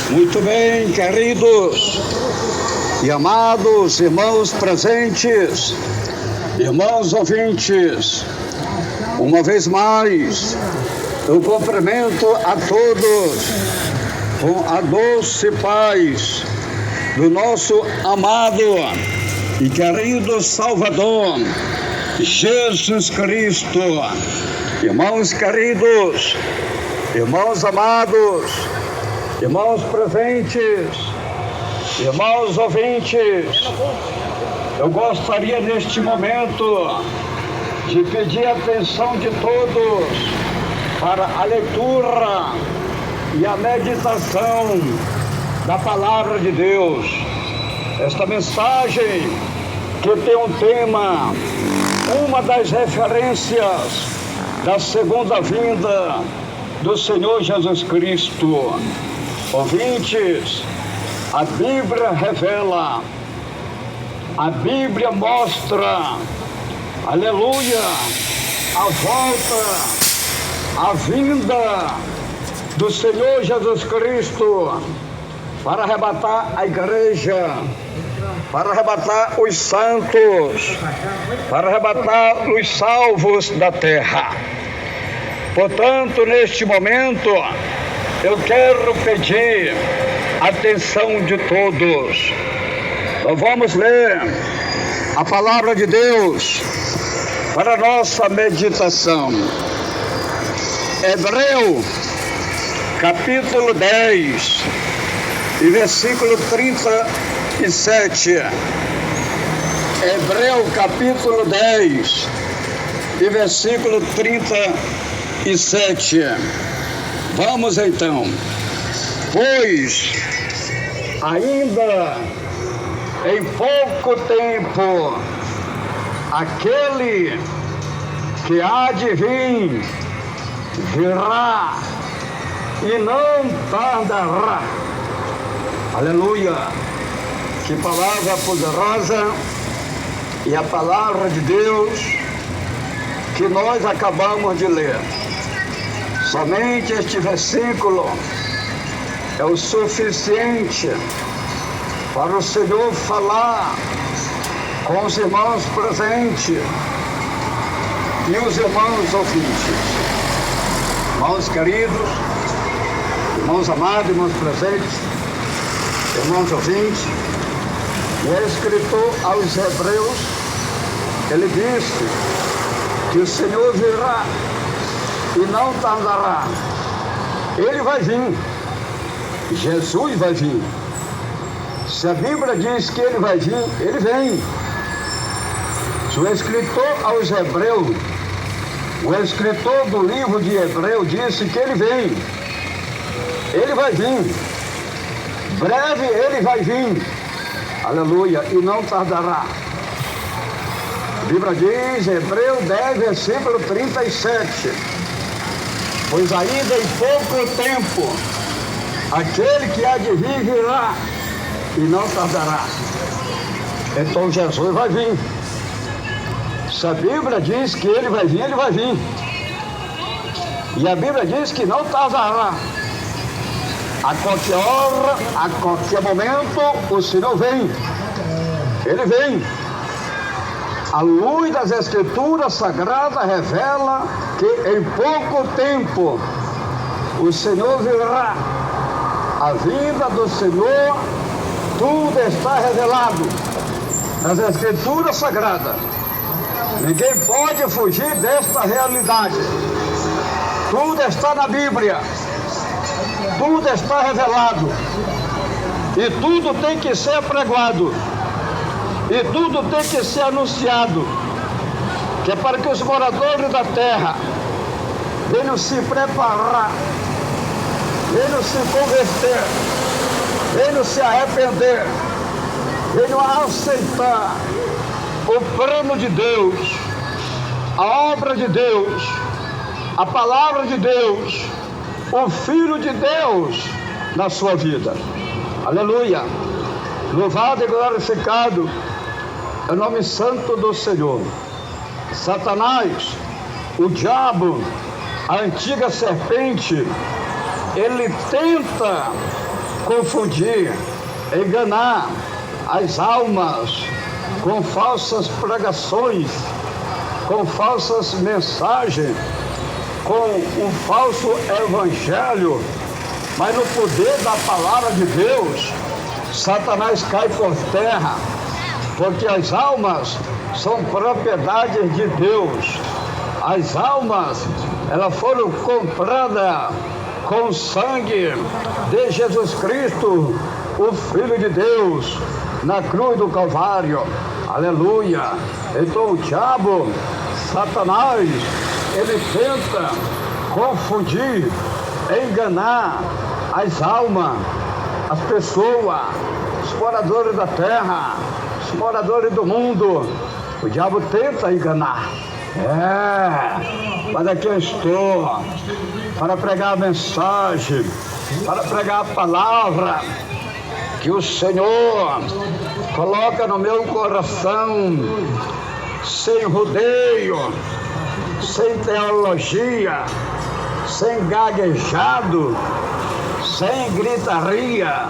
Muito bem, queridos e amados irmãos presentes, irmãos ouvintes, uma vez mais, eu cumprimento a todos com a doce paz do nosso amado e querido Salvador, Jesus Cristo. Irmãos queridos, irmãos amados, irmãos presentes, irmãos ouvintes, eu gostaria neste momento de pedir a atenção de todos para a leitura e a meditação da Palavra de Deus. Esta mensagem que tem um tema, uma das referências da segunda vinda do Senhor Jesus Cristo. Ouvintes, a Bíblia revela, a Bíblia mostra, aleluia, a volta, a vinda do Senhor Jesus Cristo para arrebatar a igreja, para arrebatar os santos, para arrebatar os salvos da terra. Portanto, neste momento, eu quero pedir atenção de todos. Nós vamos ler a palavra de Deus para a nossa meditação. Hebreu, capítulo 10, e versículo 37. Hebreu, capítulo 10, e versículo 37. Vamos então. Pois ainda em pouco tempo aquele que há de vir virá e não tardará. Aleluia! Que palavra poderosa! E a palavra de Deus que nós acabamos de ler. Somente este versículo é o suficiente para o Senhor falar com os irmãos presentes e os irmãos ouvintes. Irmãos queridos, irmãos amados, irmãos presentes, irmãos ouvintes, o escritor aos Hebreus, ele disse que o Senhor virá e não tardará. Ele vai vir. Jesus vai vir. Se a Bíblia diz que ele vai vir, ele vem. Se o escritor aos Hebreus, o escritor do livro de Hebreu disse que ele vem. Ele vai vir. Breve ele vai vir. Aleluia. E não tardará. A Bíblia diz, Hebreu 10, versículo 37. Pois ainda em pouco tempo, aquele que há de vir virá e não tardará. Então Jesus vai vir. Se a Bíblia diz que ele vai vir, ele vai vir. E a Bíblia diz que não tardará. A qualquer hora, a qualquer momento, o Senhor vem. Ele vem. A luz das Escrituras Sagradas revela que em pouco tempo o Senhor virá. A vinda do Senhor, tudo está revelado nas Escrituras Sagradas. Ninguém pode fugir desta realidade. Tudo está na Bíblia. Tudo está revelado. E tudo tem que ser pregado. E tudo tem que ser anunciado, que é para que os moradores da terra venham se preparar, venham se converter, venham se arrepender, venham aceitar o plano de Deus, a obra de Deus, a palavra de Deus, o Filho de Deus na sua vida. Aleluia! Louvado e glorificado é o nome santo do Senhor. Satanás, o diabo, a antiga serpente, ele tenta confundir, enganar as almas com falsas pregações, com falsas mensagens, com um falso evangelho, mas no poder da palavra de Deus, Satanás cai por terra, porque as almas são propriedades de Deus. As almas, elas foram compradas com o sangue de Jesus Cristo, o Filho de Deus, na cruz do Calvário. Aleluia! Então o diabo, Satanás, ele tenta confundir, enganar as almas, as pessoas, os moradores da terra, os moradores do mundo. O diabo tenta enganar. Mas aqui eu estou para pregar a mensagem, para pregar a palavra que o Senhor coloca no meu coração, sem rodeio, sem teologia, sem gaguejado, sem gritaria,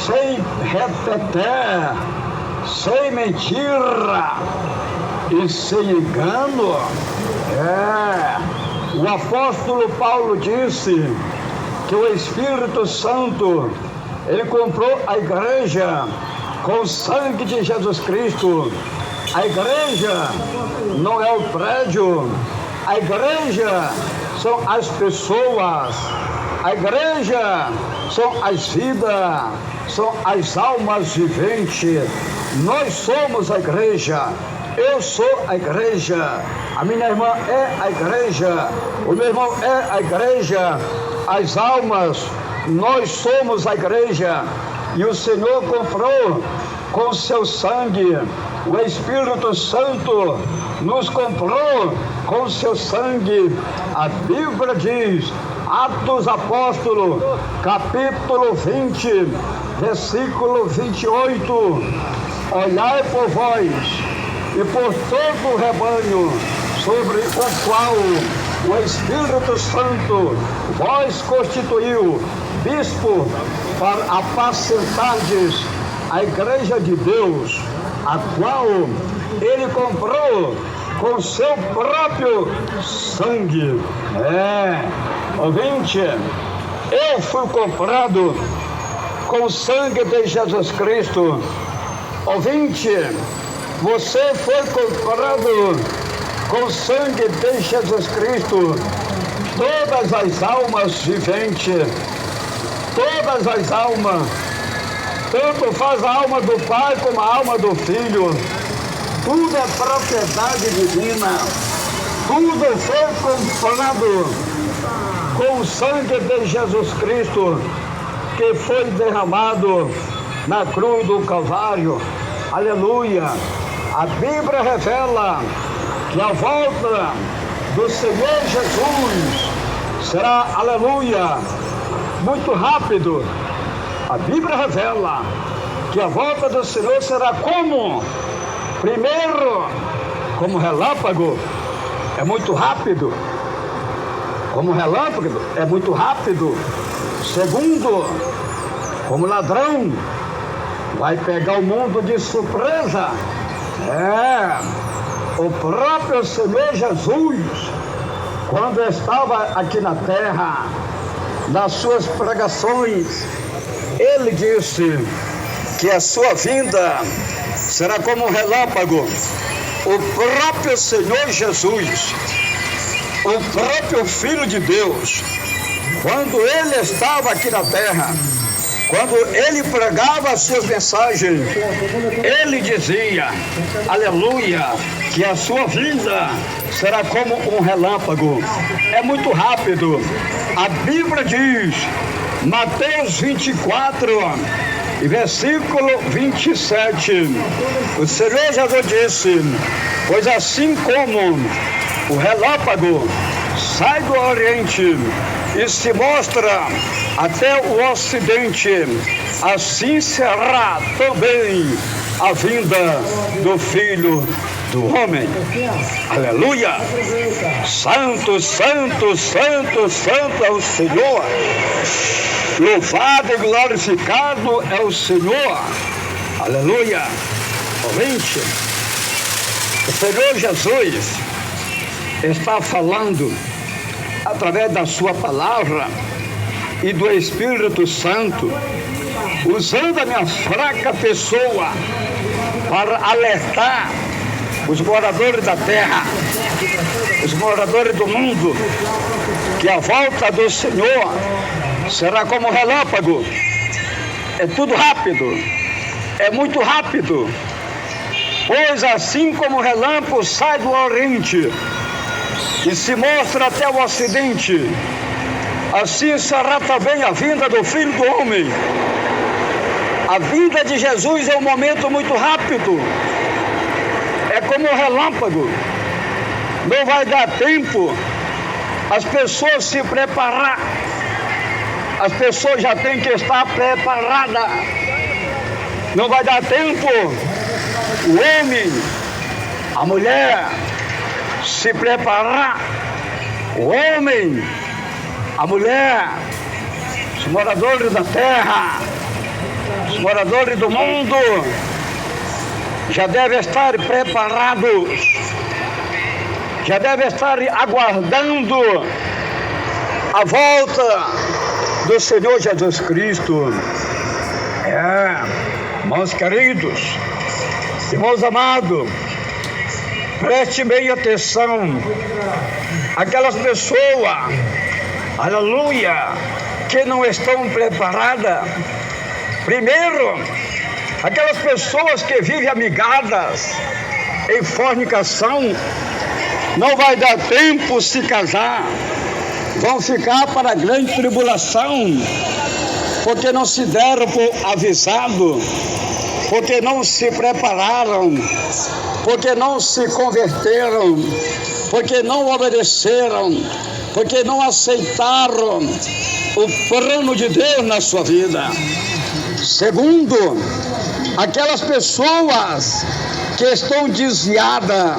sem reteté, sem mentira e sem engano. O apóstolo Paulo disse que o Espírito Santo, ele comprou a igreja com o sangue de Jesus Cristo. A igreja não é o prédio, a igreja são as pessoas, a igreja são as vidas, são as almas viventes. Nós somos a igreja. Eu sou a igreja, a minha irmã é a igreja, o meu irmão é a igreja, as almas, nós somos a igreja. E o Senhor comprou com seu sangue, o Espírito Santo nos comprou com seu sangue. A Bíblia diz, Atos dos Apóstolos, capítulo 20, versículo 28, olhai por vós e por todo o rebanho sobre o qual o Espírito Santo vós constituiu bispo para apacentardes a igreja de Deus, a qual ele comprou com seu próprio sangue. Ouvinte, eu fui comprado com o sangue de Jesus Cristo. Ouvinte, você foi comprado com o sangue de Jesus Cristo. Todas as almas viventes, todas as almas, tanto faz a alma do Pai como a alma do Filho, tudo é propriedade divina, tudo foi comprado com o sangue de Jesus Cristo, que foi derramado na cruz do Calvário. Aleluia! A Bíblia revela que a volta do Senhor Jesus será, aleluia, muito rápido. A Bíblia revela que a volta do Senhor será como? Primeiro, como relâmpago, é muito rápido. Como relâmpago, é muito rápido. Segundo, como ladrão, vai pegar o mundo de surpresa. O próprio Senhor Jesus, quando estava aqui na terra, nas suas pregações, ele disse que a sua vinda será como um relâmpago. O próprio Senhor Jesus, o próprio Filho de Deus, quando ele estava aqui na terra, quando ele pregava as suas mensagens, ele dizia, aleluia, que a sua vinda será como um relâmpago. É muito rápido. A Bíblia diz, Mateus 24, versículo 27, o Senhor Jesus disse, pois assim como o relâmpago sai do Oriente e se mostra até o Ocidente, assim será também a vinda do Filho do Homem. Aleluia! Santo, santo, santo, santo é o Senhor. Louvado e glorificado é o Senhor. Aleluia! Ouvinte, o Senhor Jesus está falando através da sua palavra e do Espírito Santo, usando a minha fraca pessoa para alertar os moradores da terra, os moradores do mundo, que a volta do Senhor será como relâmpago. É tudo rápido, é muito rápido. Pois assim como o relâmpago sai do Oriente e se mostra até o Ocidente, assim será também a vinda do Filho do Homem. A vinda de Jesus é um momento muito rápido. É como um relâmpago. Não vai dar tempo as pessoas se preparar. As pessoas já têm que estar preparadas. Não vai dar tempo o homem, a mulher se preparar. O homem, a mulher, os moradores da terra, os moradores do mundo já devem estar preparados, já devem estar aguardando a volta do Senhor Jesus Cristo. Irmãos queridos, irmãos amados, preste bem atenção. Aquelas pessoas, aleluia, que não estão preparadas. Primeiro, aquelas pessoas que vivem amigadas em fornicação, não vai dar tempo se casar, vão ficar para a grande tribulação, porque não se deram por avisado, porque não se prepararam, porque não se converteram, porque não obedeceram, porque não aceitaram o plano de Deus na sua vida. Segundo, aquelas pessoas que estão desviadas,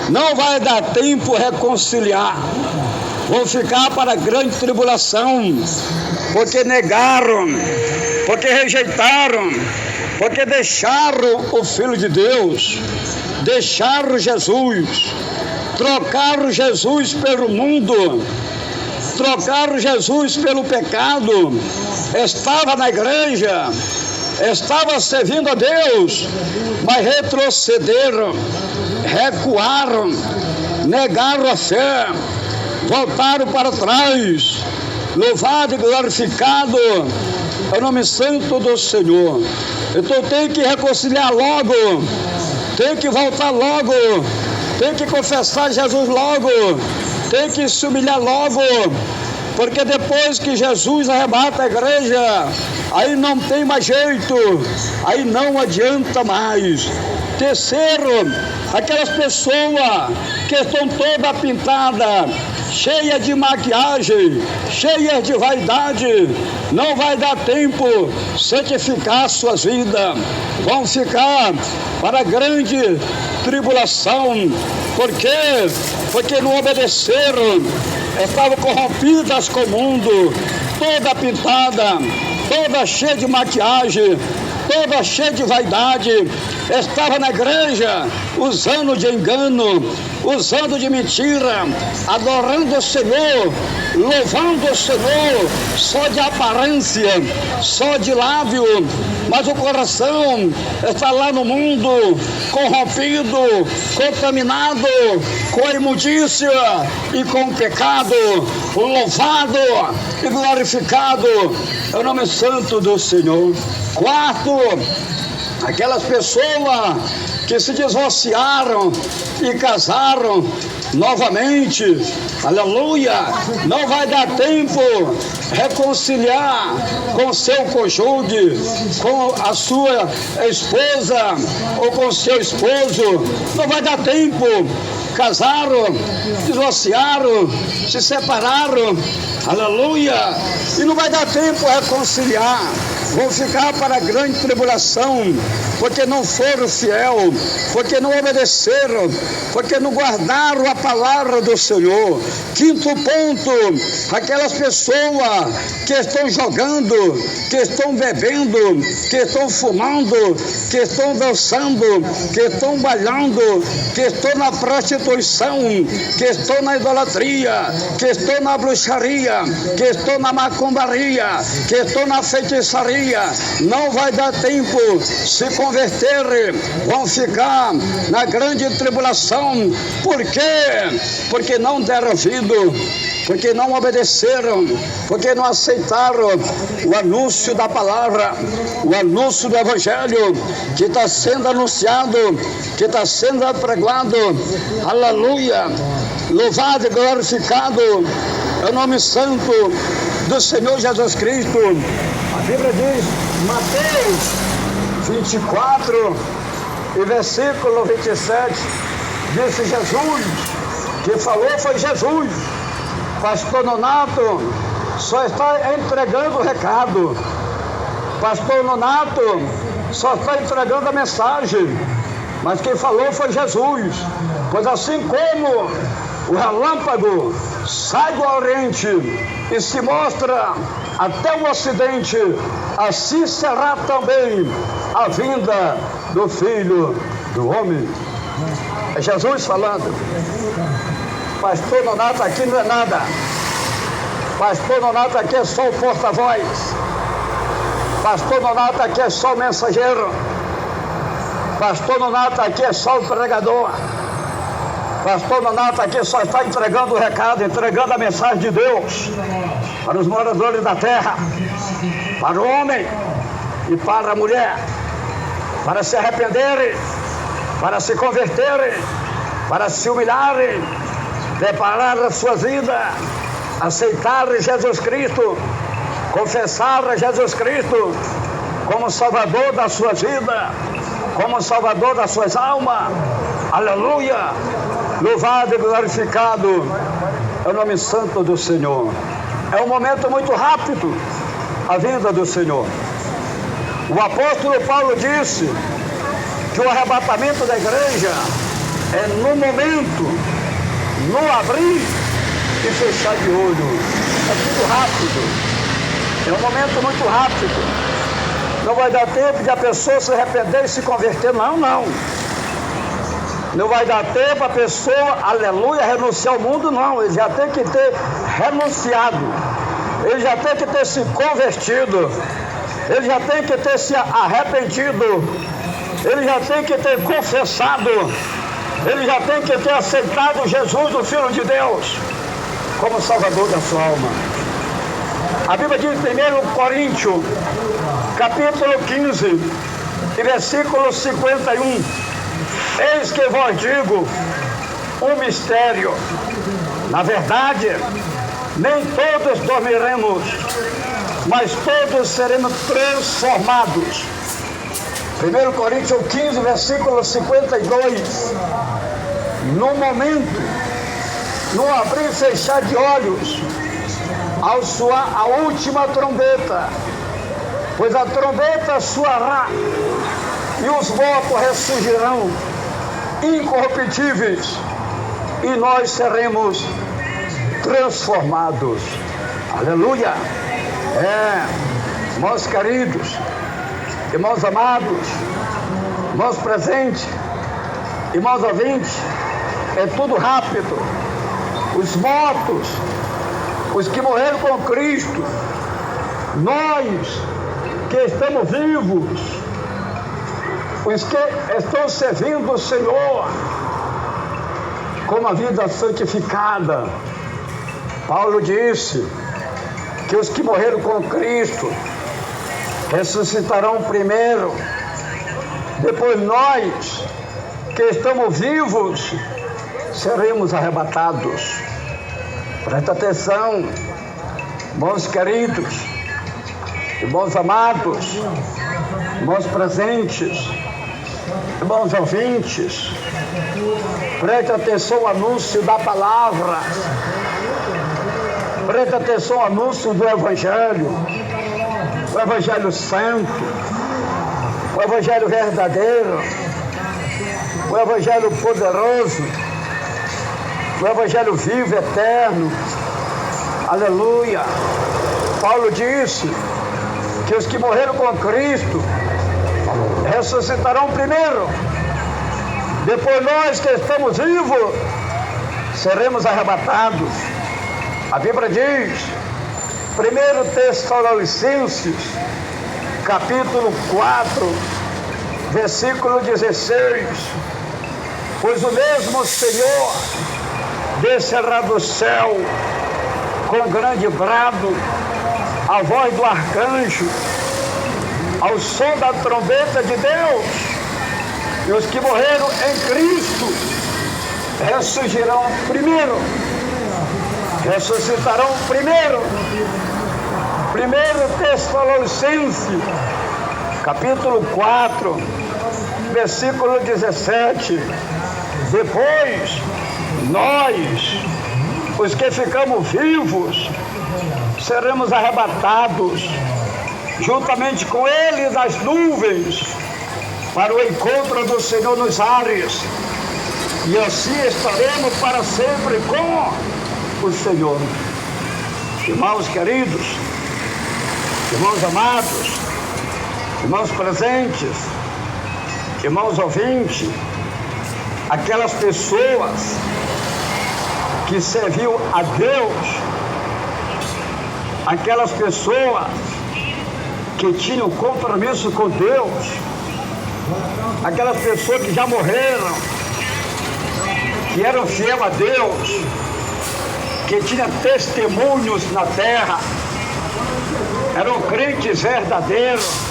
não vai dar tempo reconciliar, vão ficar para a grande tribulação, porque negaram, porque rejeitaram, porque deixaram o Filho de Deus, deixaram Jesus, trocaram Jesus pelo mundo, trocaram Jesus pelo pecado. Estava na igreja, estava servindo a Deus, mas retrocederam, recuaram, negaram a fé, voltaram para trás. Louvado e glorificado é o nome santo do Senhor. Então tem que reconciliar logo, tem que voltar logo, tem que confessar Jesus logo, tem que se humilhar logo, porque depois que Jesus arrebata a igreja, aí não tem mais jeito, aí não adianta mais. Terceiro, aquelas pessoas que estão toda pintada, cheia de maquiagem, cheia de vaidade, não vai dar tempo santificar suas vidas, vão ficar para a grande tribulação. Por quê? Porque não obedeceram, estavam corrompidas com o mundo, toda pintada, toda cheia de maquiagem, toda cheia de vaidade, estava na igreja usando de engano, usando de mentira, adorando o Senhor, louvando o Senhor, só de aparência, só de lábio, mas o coração está lá no mundo, corrompido, contaminado com a imundícia e com o pecado. Louvado e glorificado é o nome santo do Senhor. Quarto, aquelas pessoas que se divorciaram e casaram novamente, aleluia, não vai dar tempo reconciliar com seu cônjuge, com a sua esposa ou com seu esposo, não vai dar tempo. Casaram, divorciaram, se separaram, aleluia, e não vai dar tempo a reconciliar, vão ficar para a grande tribulação, porque não foram fiel, porque não obedeceram, porque não guardaram a palavra do Senhor. Quinto ponto, aquelas pessoas que estão jogando, que estão bebendo, que estão fumando, que estão dançando, que estão bailando, que estão na prostituição, que estão na idolatria, que estão na bruxaria, que estão na macumbaria, que estão na feitiçaria, não vai dar tempo se converter, vão ficar na grande tribulação. Por quê? Porque não deram ouvido, porque não obedeceram, porque não aceitaram o anúncio da palavra, o anúncio do evangelho que está sendo anunciado, que está sendo pregado. Aleluia, louvado e glorificado é o nome santo do Senhor Jesus Cristo. A Bíblia diz, Mateus 24 e versículo 27, disse Jesus, que falou foi Jesus. Pastor Nonato só está entregando o recado. Pastor Nonato só está entregando a mensagem. Mas quem falou foi Jesus. Pois assim como o relâmpago sai do Oriente e se mostra até o Ocidente, assim será também a vinda do Filho do Homem. É Jesus falando. Pastor Nonato aqui não é nada. Pastor Nonato aqui é só o porta-voz. Pastor Nonato aqui é só o mensageiro. Pastor Nonato aqui é só o pregador. Pastor Nonato aqui só está entregando o recado, entregando a mensagem de Deus para os moradores da terra, para o homem e para a mulher, para se arrependerem, para se converterem, para se humilharem, preparar a sua vida, aceitar Jesus Cristo, confessar a Jesus Cristo como Salvador da sua vida, como Salvador das suas almas. Aleluia! Louvado e glorificado é o nome santo do Senhor. É um momento muito rápido a vinda do Senhor. O apóstolo Paulo disse que o arrebatamento da igreja é no momento, no abrir e fechar de olho. É tudo rápido. É um momento muito rápido. Não vai dar tempo de a pessoa se arrepender e se converter. Não. Não vai dar tempo a pessoa, aleluia, renunciar ao mundo, não. Ele já tem que ter renunciado. Ele já tem que ter se convertido. Ele já tem que ter se arrependido. Ele já tem que ter confessado. Ele já tem que ter aceitado Jesus, o Filho de Deus, como Salvador da sua alma. A Bíblia diz em 1 Coríntios, capítulo 15, e versículo 51. Eis que vos digo um mistério. Na verdade, nem todos dormiremos, mas todos seremos transformados. 1 Coríntios 15, versículo 52. No momento, no abrir e fechar de olhos, ao soar a última trombeta, pois a trombeta soará e os mortos ressurgirão incorruptíveis e nós seremos transformados. Aleluia! Irmãos queridos, irmãos amados, irmãos presentes, irmãos ouvintes, é tudo rápido. Os mortos, os que morreram com Cristo, nós que estamos vivos, os que estão servindo o Senhor com uma vida santificada. Paulo disse que os que morreram com Cristo ressuscitarão primeiro, depois nós que estamos vivos seremos arrebatados. Presta atenção, irmãos queridos, irmãos amados, irmãos presentes, irmãos ouvintes. Preste atenção ao anúncio da palavra. Preste atenção ao anúncio do Evangelho. O Evangelho santo. O Evangelho verdadeiro. O Evangelho poderoso. O Evangelho vivo, eterno. Aleluia. Paulo disse que os que morreram com Cristo ressuscitarão primeiro. Depois nós que estamos vivos seremos arrebatados. A Bíblia diz, 1 Tessalonicenses, capítulo 4, versículo 16, pois o mesmo Senhor descerá do céu com grande brado, a voz do arcanjo, ao som da trombeta de Deus, e os que morreram em Cristo ressurgirão primeiro, ressuscitarão primeiro. 1 Tessalonicenses, capítulo 4, versículo 17. Depois, nós, os que ficamos vivos, seremos arrebatados juntamente com ele nas nuvens para o encontro do Senhor nos ares, e assim estaremos para sempre com o Senhor. Irmãos queridos, irmãos amados, irmãos presentes, irmãos ouvintes, aquelas pessoas que serviam a Deus, aquelas pessoas que tinham compromisso com Deus, aquelas pessoas que já morreram, que eram fiéis a Deus, que tinham testemunhos na terra, eram crentes verdadeiros,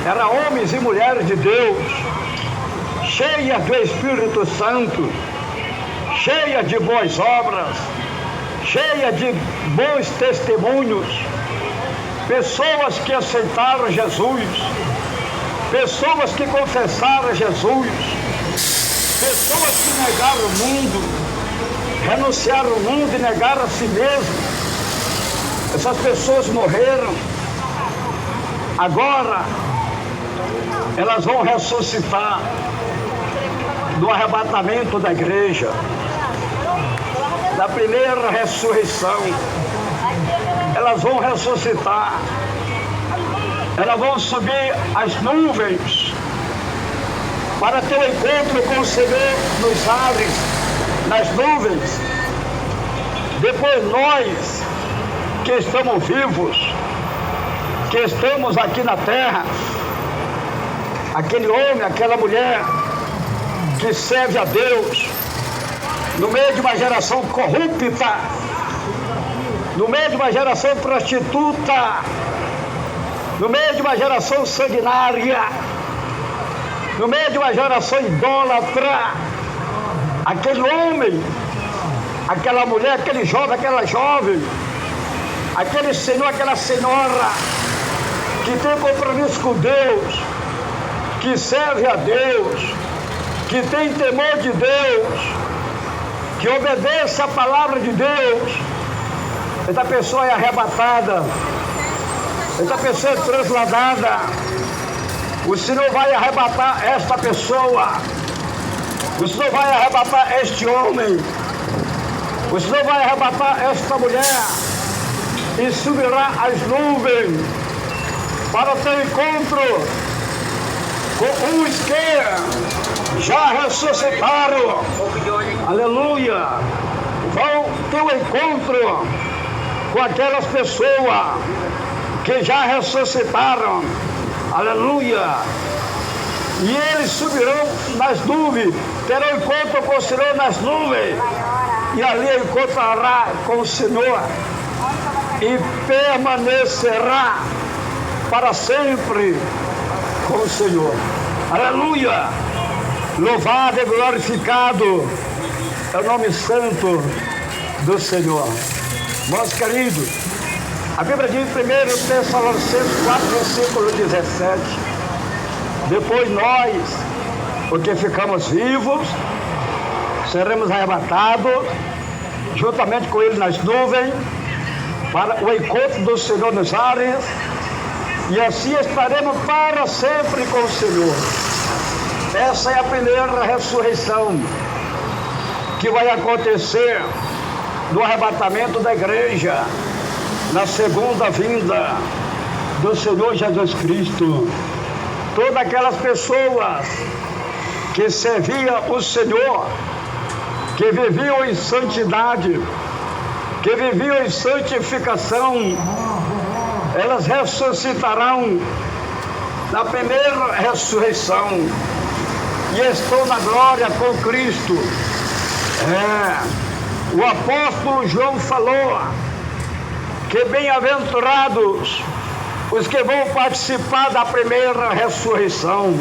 eram homens e mulheres de Deus, cheias do Espírito Santo, cheias de boas obras, cheias de bons testemunhos, pessoas que aceitaram Jesus, pessoas que confessaram Jesus, pessoas que negaram o mundo, renunciaram ao mundo e negaram a si mesmo. Essas pessoas morreram. Agora elas vão ressuscitar no arrebatamento da igreja, da primeira ressurreição. Elas vão ressuscitar. Elas vão subir as nuvens para ter um encontro com o Senhor nos ares, nas nuvens. Depois nós, que estamos vivos, que estamos aqui na terra, aquele homem, aquela mulher que serve a Deus, no meio de uma geração corrupta, no meio de uma geração prostituta, no meio de uma geração sanguinária, no meio de uma geração idólatra, aquele homem, aquela mulher, aquele jovem, aquela jovem, aquele senhor, aquela senhora, que tem compromisso com Deus, que serve a Deus, que tem temor de Deus, que obedece a palavra de Deus, essa pessoa é arrebatada, essa pessoa é transladada. O Senhor vai arrebatar esta pessoa, o Senhor vai arrebatar este homem, o Senhor vai arrebatar esta mulher e subirá as nuvens para ter encontro com os que já ressuscitaram. Aleluia! Vão ter um encontro com aquelas pessoas que já ressuscitaram. Aleluia! E eles subirão nas nuvens, terão encontro com o Senhor nas nuvens, e ali encontrará com o Senhor e permanecerá para sempre com o Senhor. Aleluia! Louvado e glorificado é o nome santo do Senhor. Meus queridos, a Bíblia diz em 1 Tessalonicenses 4, versículo 17: depois nós, porque ficamos vivos, seremos arrebatados juntamente com ele nas nuvens para o encontro do Senhor nos ares, e assim estaremos para sempre com o Senhor. Essa é a primeira ressurreição que vai acontecer no arrebatamento da igreja, na segunda vinda do Senhor Jesus Cristo. Todas aquelas pessoas que serviam o Senhor, que viviam em santidade, que viviam em santificação, elas ressuscitarão na primeira ressurreição e estão na glória com Cristo. O apóstolo João falou que bem-aventurados os que vão participar da primeira ressurreição.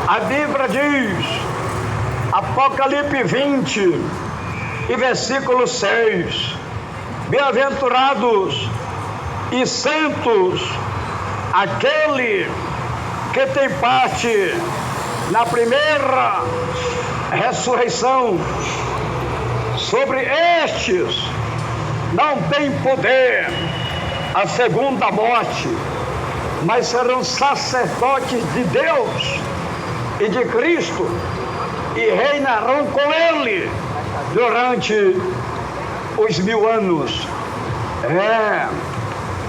A Bíblia diz, Apocalipse 20 e versículo 6: bem-aventurados e santos aquele que tem parte na primeira ressurreição. Sobre estes não tem poder a segunda morte, mas serão sacerdotes de Deus e de Cristo e reinarão com ele durante os 1000 anos.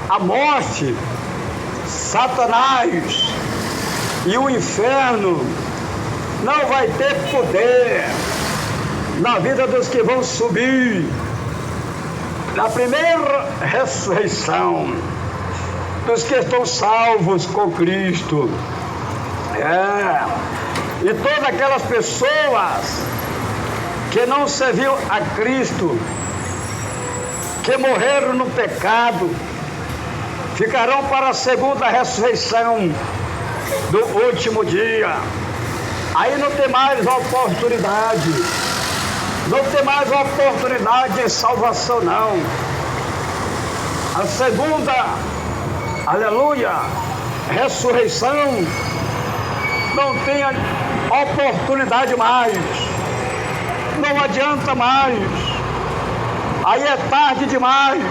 A morte, Satanás e o inferno não vai ter poder na vida dos que vão subir na primeira ressurreição, dos que estão salvos com Cristo. E todas aquelas pessoas que não serviram a Cristo, que morreram no pecado, ficarão para a segunda ressurreição do último dia. Aí não tem mais oportunidade, não tem mais oportunidade de salvação, não. A segunda, aleluia, ressurreição, não tem oportunidade mais, não adianta mais, aí é tarde demais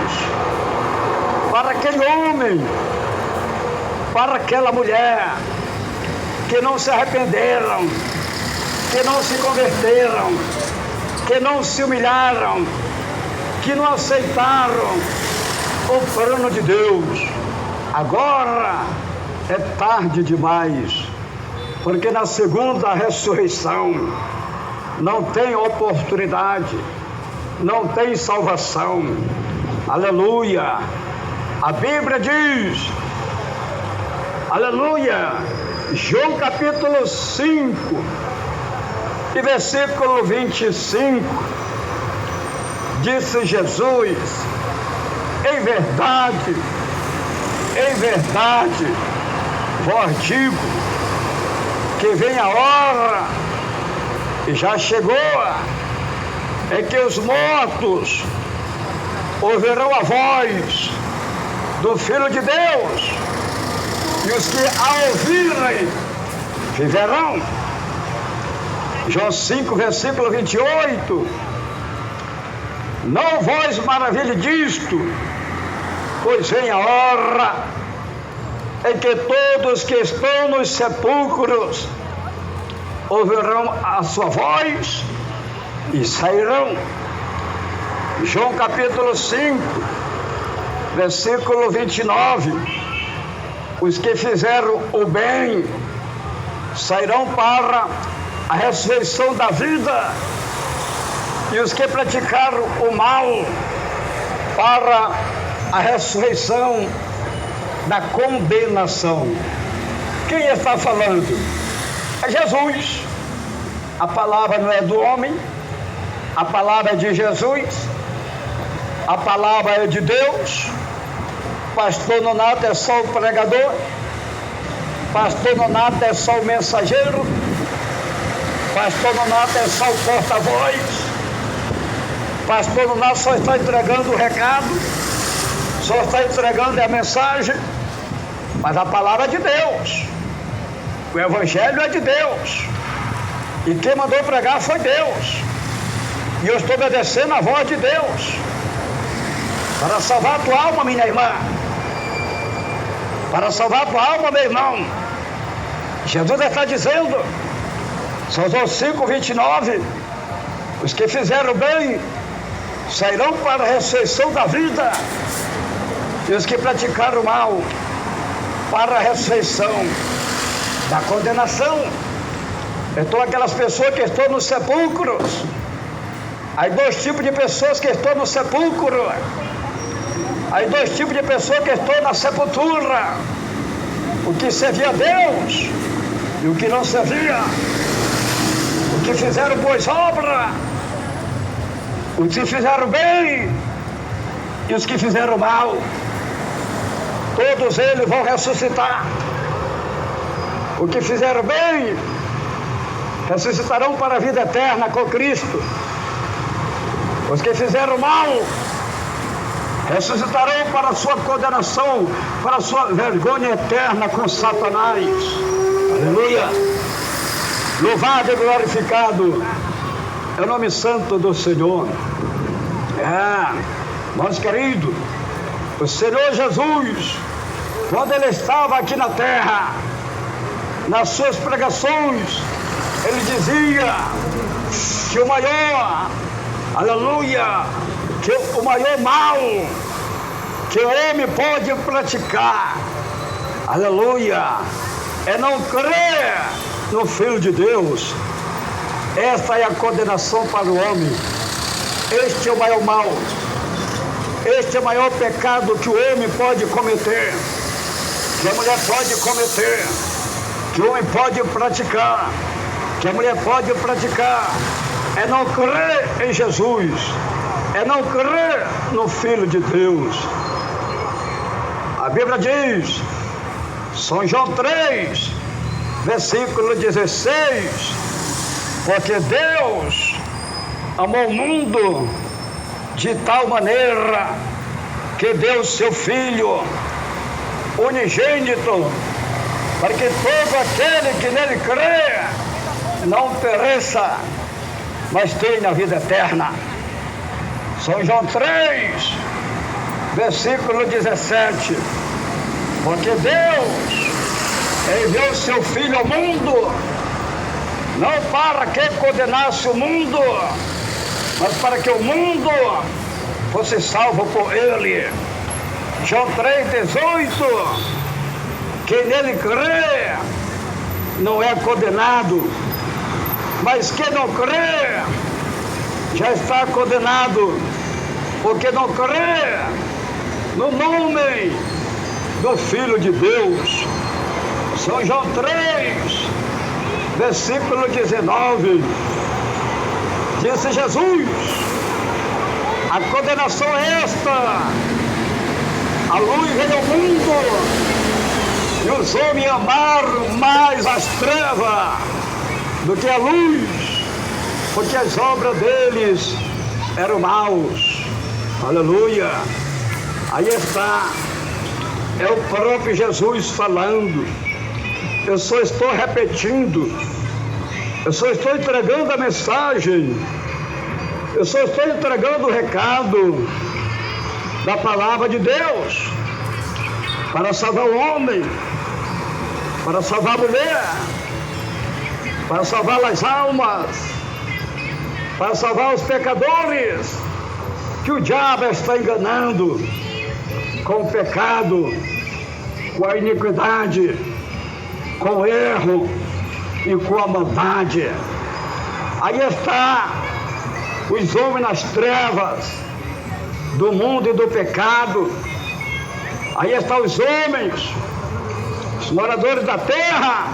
para aquele homem, para aquela mulher que não se arrependeram, que não se converteram, que não se humilharam, que não aceitaram o plano de Deus. Agora é tarde demais, porque na segunda ressurreição não tem oportunidade, não tem salvação. Aleluia! A Bíblia diz, aleluia, João capítulo 5 e versículo 25, disse Jesus: em verdade, vos digo que vem a hora, e já chegou, em que os mortos ouvirão a voz do Filho de Deus, e os que a ouvirem viverão. João 5, versículo 28: não vos maravilhe disto, pois vem a hora em que todos que estão nos sepulcros ouvirão a sua voz e sairão. João capítulo 5, versículo 29: os que fizeram o bem sairão para a ressurreição da vida, e os que praticaram o mal para a ressurreição da condenação. Quem está falando? É Jesus. A palavra não é do homem, a palavra é de Jesus, a palavra é de Deus. Pastor Nonato é só o pregador, pastor Nonato é só o mensageiro, Pastor Nonato é só o porta-voz. Pastor Nonato só está entregando o recado, só está entregando a mensagem, mas a palavra é de Deus, o evangelho é de Deus, e quem mandou pregar foi Deus, e eu estou obedecendo a voz de Deus, para salvar a tua alma, minha irmã, para salvar a tua alma, meu irmão. Jesus está dizendo, São João 5:29, os que fizeram bem sairão para a ressurreição da vida, e os que praticaram mal para a ressurreição da condenação. Então aquelas pessoas que estão nos sepulcros, há dois tipos de pessoas que estão no sepulcro, há dois tipos de pessoas que estão na sepultura, o que servia a Deus e o que não servia, o que fizeram boas obras, os que fizeram bem e os que fizeram mal, todos eles vão ressuscitar. O que fizeram bem ressuscitarão para a vida eterna com Cristo. Os que fizeram mal ressuscitarão para a sua condenação, para a sua vergonha eterna com Satanás. Aleluia! Louvado e glorificado é o nome santo do Senhor. Irmãos queridos, o Senhor Jesus, quando Ele estava aqui na terra, nas suas pregações, Ele dizia que o maior, aleluia, que o maior mal que o homem pode praticar, aleluia, é não crer no Filho de Deus. Esta é a condenação para o homem. Este é o maior mal. Este é o maior pecado que o homem pode cometer, que a mulher pode cometer, que o homem pode praticar, que a mulher pode praticar, é não crer em Jesus, é não crer no Filho de Deus. A Bíblia diz, São João 3, versículo 16, porque Deus amou o mundo de tal maneira que deu seu Filho unigênito, para que todo aquele que nele crê não pereça, mas tenha a vida eterna. São João 3, versículo 17, porque Deus enviou seu Filho ao mundo, não para que condenasse o mundo, mas para que o mundo fosse salvo por Ele. João 3,18, quem nele crê não é condenado, mas quem não crê já está condenado, porque não crê no nome do Filho de Deus. São João 3, versículo 19, disse Jesus, a condenação é esta, a luz veio ao mundo, e os homens amaram mais as trevas do que a luz, porque as obras deles eram maus. Aleluia! Aí está, é o próprio Jesus falando. Eu só estou repetindo, eu só estou entregando a mensagem, eu só estou entregando o recado da palavra de Deus para salvar o homem, para salvar a mulher, para salvar as almas, para salvar os pecadores que o diabo está enganando com o pecado, com a iniquidade, com o erro e com a maldade. Aí está os homens nas trevas do mundo e do pecado. Aí estão os homens, os moradores da terra,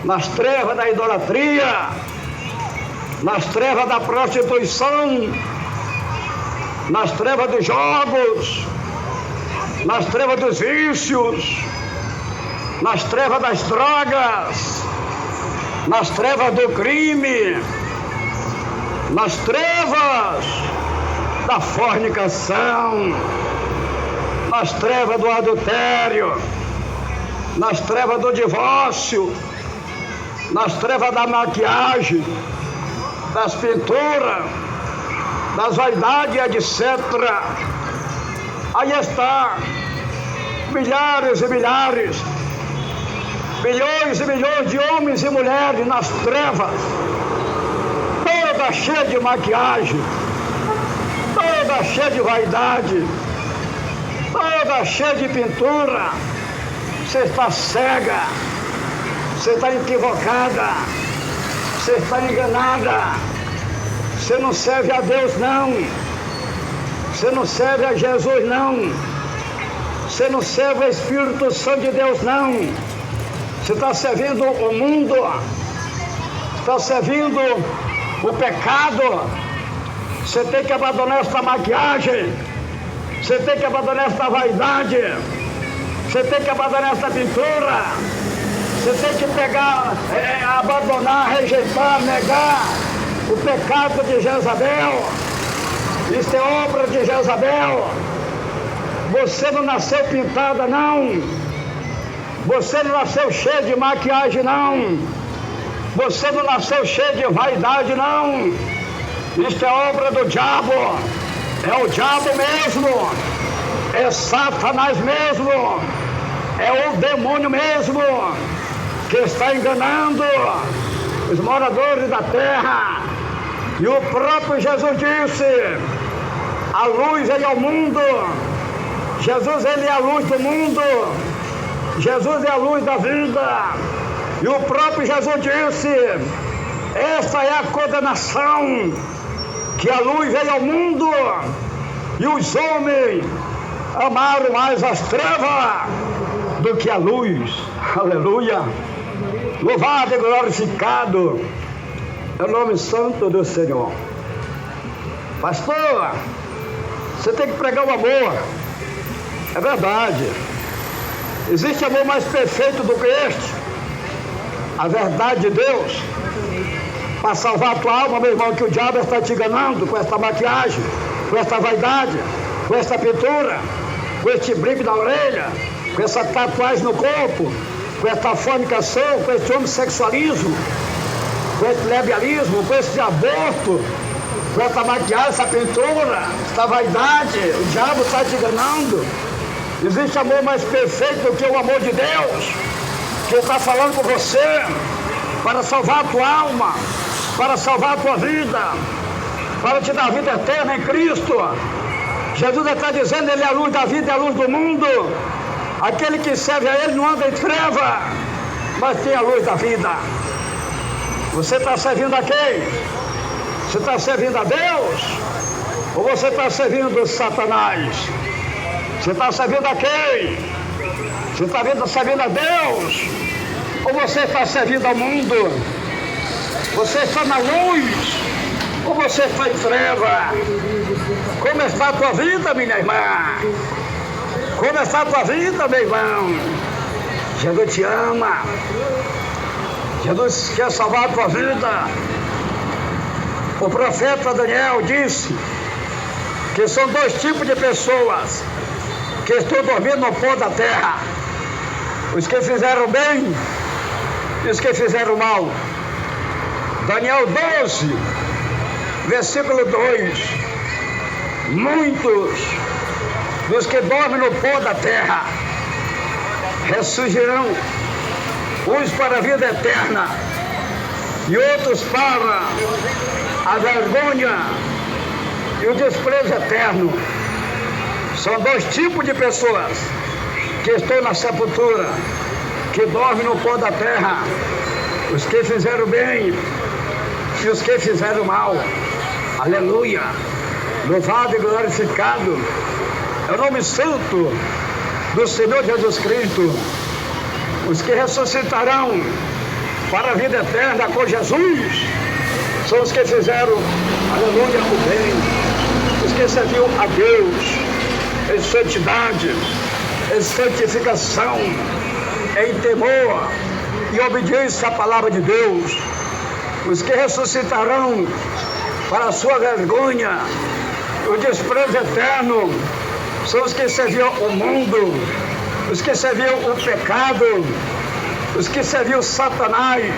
nas trevas da idolatria, nas trevas da prostituição, nas trevas dos jogos, nas trevas dos vícios, nas trevas das drogas, nas trevas do crime, nas trevas da fornicação, nas trevas do adultério, nas trevas do divórcio, nas trevas da maquiagem, das pinturas, das vaidades, etc. Aí está, milhares e milhares, milhões e milhões de homens e mulheres nas trevas, toda cheia de maquiagem, toda cheia de vaidade, toda cheia de pintura. Você está cega, você está equivocada, você está enganada, você não serve a Deus não, você não serve a Jesus não, você não serve o Espírito Santo de Deus não, você está servindo o mundo, está servindo o pecado. Você tem que abandonar essa maquiagem, você tem que abandonar essa vaidade, você tem que abandonar essa pintura, você tem que abandonar, rejeitar, negar o pecado de Jezabel. Isso é obra de Jezabel. Você não nasceu pintada não, você não nasceu cheio de maquiagem não, você não nasceu cheio de vaidade não. Isto é obra do diabo, é o diabo mesmo, é Satanás mesmo, é o demônio mesmo, que está enganando os moradores da terra. E o próprio Jesus disse, a luz veio ao mundo, Jesus ele é a luz do mundo, Jesus é a luz da vida. E o próprio Jesus disse, essa é a condenação, que a luz veio ao mundo e os homens amaram mais as trevas do que a luz. Aleluia! Louvado e glorificado é o nome santo do Senhor. Pastor, você tem que pregar o amor. É verdade. Existe amor mais perfeito do que este? A verdade de Deus. Para salvar a tua alma, meu irmão, que o diabo está te enganando com essa maquiagem, com essa vaidade, com essa pintura, com esse brinco na orelha, com essa tatuagem no corpo, com essa fornicação, com esse homossexualismo, com esse lesbianismo, com esse aborto, com essa maquiagem, essa pintura, essa vaidade. O diabo está te enganando. Existe amor mais perfeito do que o amor de Deus, que está falando com você para salvar a tua alma, para salvar a tua vida, para te dar vida eterna em Cristo. Jesus está dizendo, ele é a luz da vida e a luz do mundo. Aquele que serve a ele não anda em treva, mas tem a luz da vida. Você está servindo a quem? Você está servindo a Deus? Ou você está servindo Satanás? Você está servindo a quem? Você está servindo a Deus? Ou você está servindo ao mundo? Você está na luz? Ou você está em treva? Como está a tua vida, minha irmã? Como está a tua vida, meu irmão? Jesus te ama. Jesus quer salvar a tua vida. O profeta Daniel disse que são dois tipos de pessoas que estão dormindo no pó da terra: os que fizeram bem e os que fizeram mal. Daniel 12, versículo 2: muitos dos que dormem no pó da terra ressurgirão, uns para a vida eterna e outros para a vergonha e o desprezo eterno. São dois tipos de pessoas que estão na sepultura, que dormem no pó da terra: os que fizeram bem e os que fizeram mal. Aleluia! Louvado e glorificado é o nome santo do Senhor Jesus Cristo. Os que ressuscitarão para a vida eterna com Jesus são os que fizeram, aleluia, o bem, os que serviram a Deus em santidade, em santificação, em temor e obediência à palavra de Deus. Os que ressuscitarão para a sua vergonha, o desprezo eterno, são os que serviam o mundo, os que serviam o pecado, os que serviam Satanás,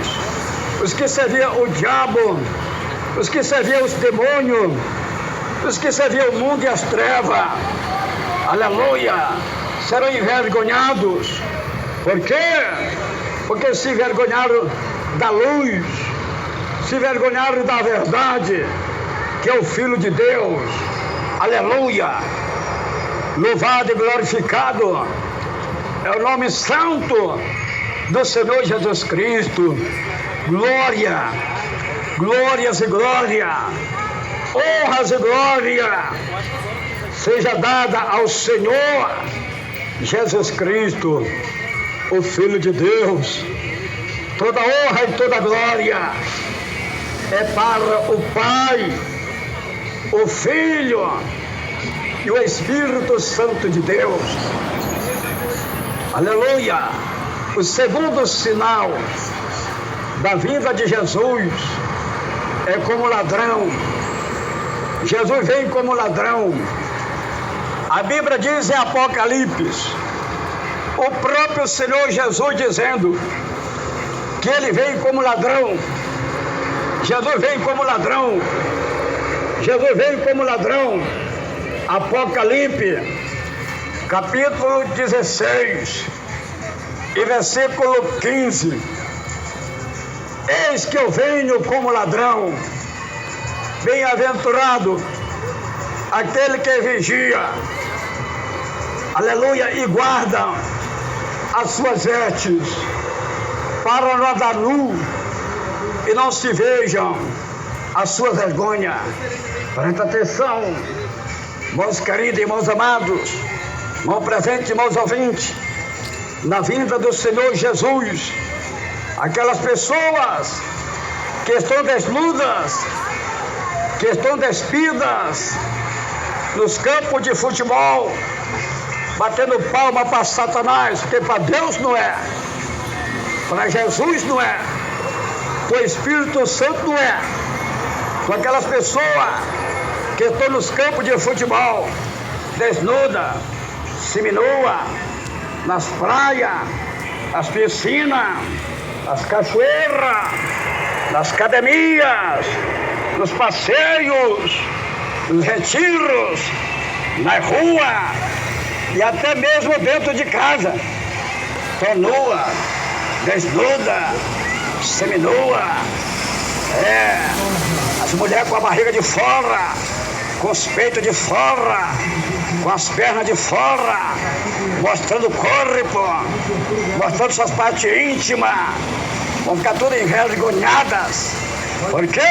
os que serviam o diabo, os que serviam os demônios, os que serviam o mundo e as trevas. Aleluia! Serão envergonhados. Por quê? Porque se envergonharam da luz, se envergonharam da verdade, que é o Filho de Deus. Aleluia! Louvado e glorificado é o nome santo do Senhor Jesus Cristo. Glória, glórias e glória, honras e glória seja dada ao Senhor Jesus Cristo, o Filho de Deus. Toda honra e toda glória é para o Pai, o Filho e o Espírito Santo de Deus. Aleluia! O segundo sinal da vinda de Jesus é como ladrão. Jesus vem como ladrão. A Bíblia diz em Apocalipse, o próprio Senhor Jesus dizendo que ele vem como ladrão. Jesus vem como ladrão. Jesus vem como ladrão. Apocalipse, capítulo 16, e versículo 15. Eis que eu venho como ladrão. Bem-aventurado aquele que vigia, aleluia, e guarda as suas vestes, para não andar nu e não se vejam a sua vergonha. Presta atenção, irmãos queridos, irmãos amados, irmão presente, irmãos ouvintes, na vinda do Senhor Jesus, aquelas pessoas que estão desnudas, que estão despidas nos campos de futebol, batendo palma para Satanás, porque para Deus não é, para Jesus não é, para o Espírito Santo não é. Com aquelas pessoas que estão nos campos de futebol, desnuda, seminua, nas praias, nas piscinas, nas cachoeiras, nas academias, nos passeios, nos retiros, na rua e até mesmo dentro de casa. Estão nua, desnuda, seminua. As mulheres com a barriga de fora, com os peitos de fora, com as pernas de fora, mostrando o corpo, mostrando suas partes íntimas, vão ficar todas envergonhadas. Por quê?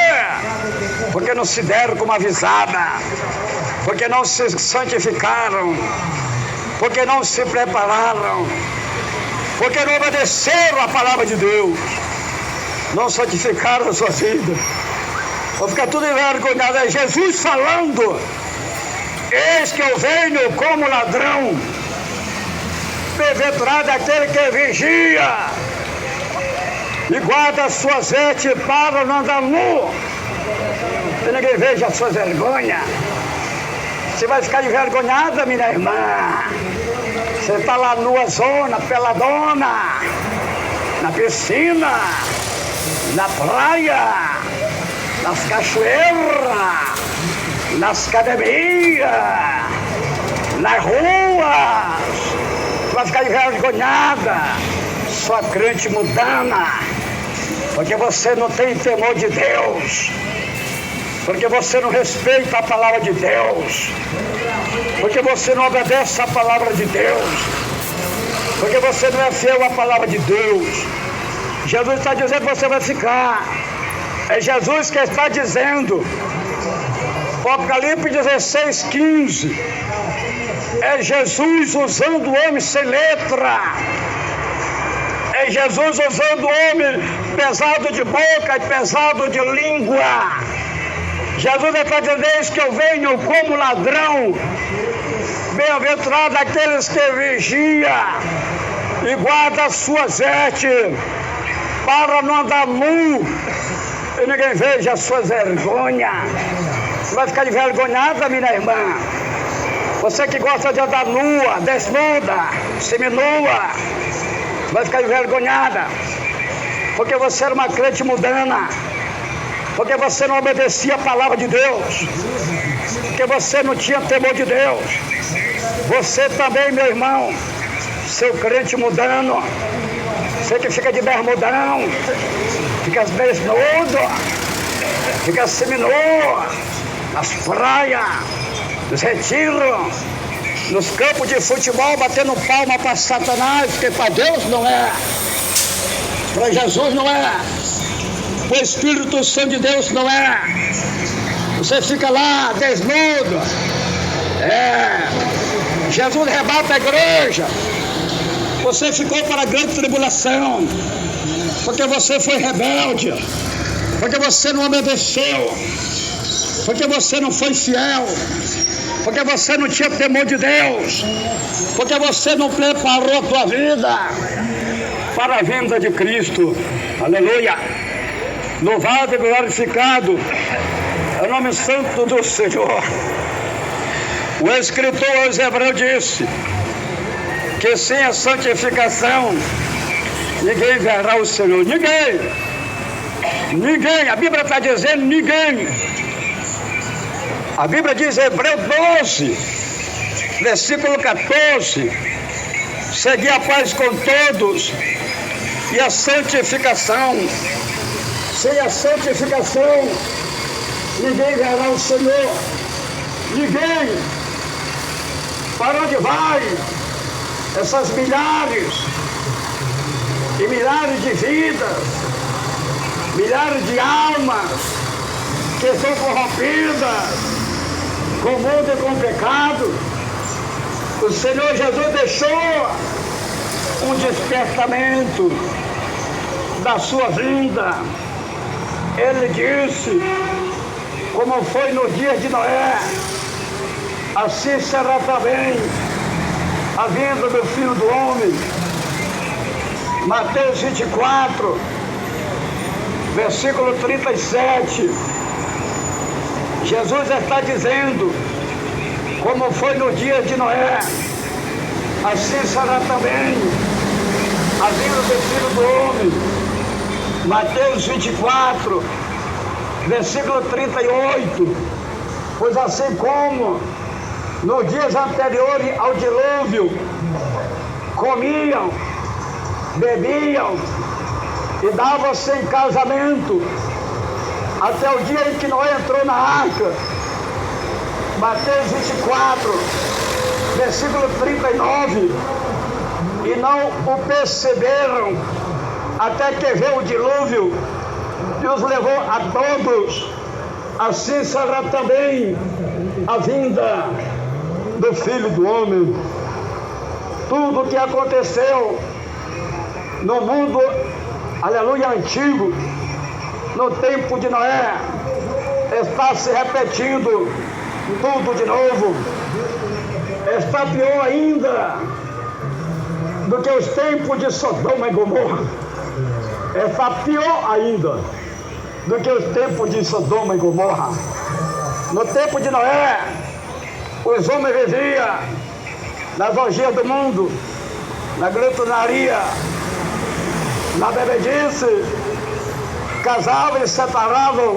Porque não se deram como avisada, porque não se santificaram, porque não se prepararam, porque não obedeceram a palavra de Deus, não santificaram a sua vida. Vão ficar tudo envergonhado. É Jesus falando: eis que eu venho como ladrão. Bem-aventurado aquele que vigia e guarda as suas vestes para não andar nu, que ninguém veja as suas vergonhas. Você vai ficar envergonhada, minha irmã. Você está lá nua zona, peladona, na piscina, na praia, nas cachoeiras, nas academias, nas ruas. Você vai ficar envergonhada, sua crente mudana, porque você não tem temor de Deus, porque você não respeita a palavra de Deus, porque você não obedece a palavra de Deus, porque você não é fiel à palavra de Deus. Jesus está dizendo que você vai ficar. É Jesus que está dizendo. Apocalipse 16, 15. É Jesus usando o homem sem letra. É Jesus usando o homem pesado de boca e pesado de língua. Jesus está dizendo: eis que eu venho como ladrão. Bem-aventurado aqueles que vigiam e guardam as suas vestes para não andar nu e ninguém veja as suas vergonhas. Você vai ficar envergonhada, minha irmã. Você que gosta de andar nua, desnuda, seminua, vai ficar envergonhada, porque você era uma crente mundana, porque você não obedecia a palavra de Deus, porque você não tinha temor de Deus. Você também, meu irmão, seu crente mundano, você que fica de bermudão, fica desnudo, fica seminua, nas praias, nos retiros, nos campos de futebol, batendo palma para Satanás, porque para Deus não é, para Jesus não é, para o Espírito Santo de Deus não é. Você fica lá desnudo. Jesus rebata a igreja. Você ficou para a grande tribulação, porque você foi rebelde, porque você não obedeceu, porque você não foi fiel, porque você não tinha temor de Deus, porque você não preparou a tua vida para a vinda de Cristo. Aleluia! Louvado e glorificado é o nome santo do Senhor. O escritor aos Hebreus disse que sem a santificação ninguém verá o Senhor. Ninguém, a Bíblia está dizendo ninguém. A Bíblia diz em Hebreus 12, versículo 14, segui a paz com todos e a santificação. Sem a santificação ninguém verá o Senhor. Ninguém. Para onde vai essas milhares e milhares de vidas, milhares de almas que são corrompidas com o mundo e com o pecado? O Senhor Jesus deixou um despertamento da sua vinda. Ele disse, como foi no dia de Noé, assim será também a vinda do Filho do Homem. Mateus 24, versículo 37. Jesus está dizendo, como foi no dia de Noé, assim será também a vinda do Filho do Homem. Mateus 24, versículo 38. Pois assim como nos dias anteriores ao dilúvio, comiam, bebiam e davam-se em casamento, até o dia em que Noé entrou na arca. Mateus 24, versículo 39. E não o perceberam, até que veio o dilúvio e os levou a todos. Assim será também a vinda do Filho do Homem. Tudo o que aconteceu no mundo, aleluia, antigo, no tempo de Noé, está se repetindo tudo de novo. Está pior ainda do que os tempos de Sodoma e Gomorra. Está pior ainda do que os tempos de Sodoma e Gomorra. No tempo de Noé, os homens viviam nas orgias do mundo, na glutonaria, na bebedice, casavam e separavam,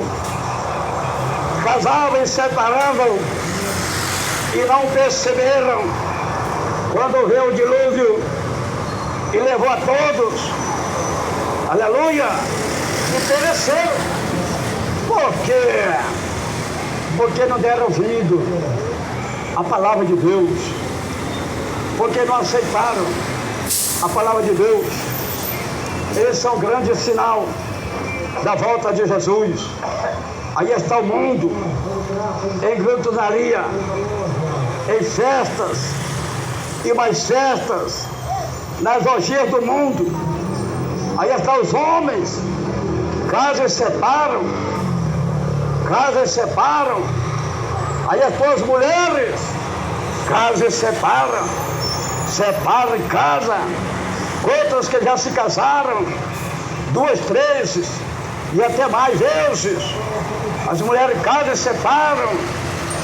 e não perceberam quando veio o dilúvio e levou a todos, aleluia, e pereceram. Por quê? Porque não deram ouvido à palavra de Deus, porque não aceitaram a palavra de Deus. Esse é um grande sinal da volta de Jesus. Aí está o mundo em glutonaria, em festas e mais festas, nas orgias do mundo. Aí estão os homens, casam e separam, Aí estão as mulheres, casam e separam e casam. Quantos que já se casaram 2, 3 e até mais vezes. As mulheres casam e separam.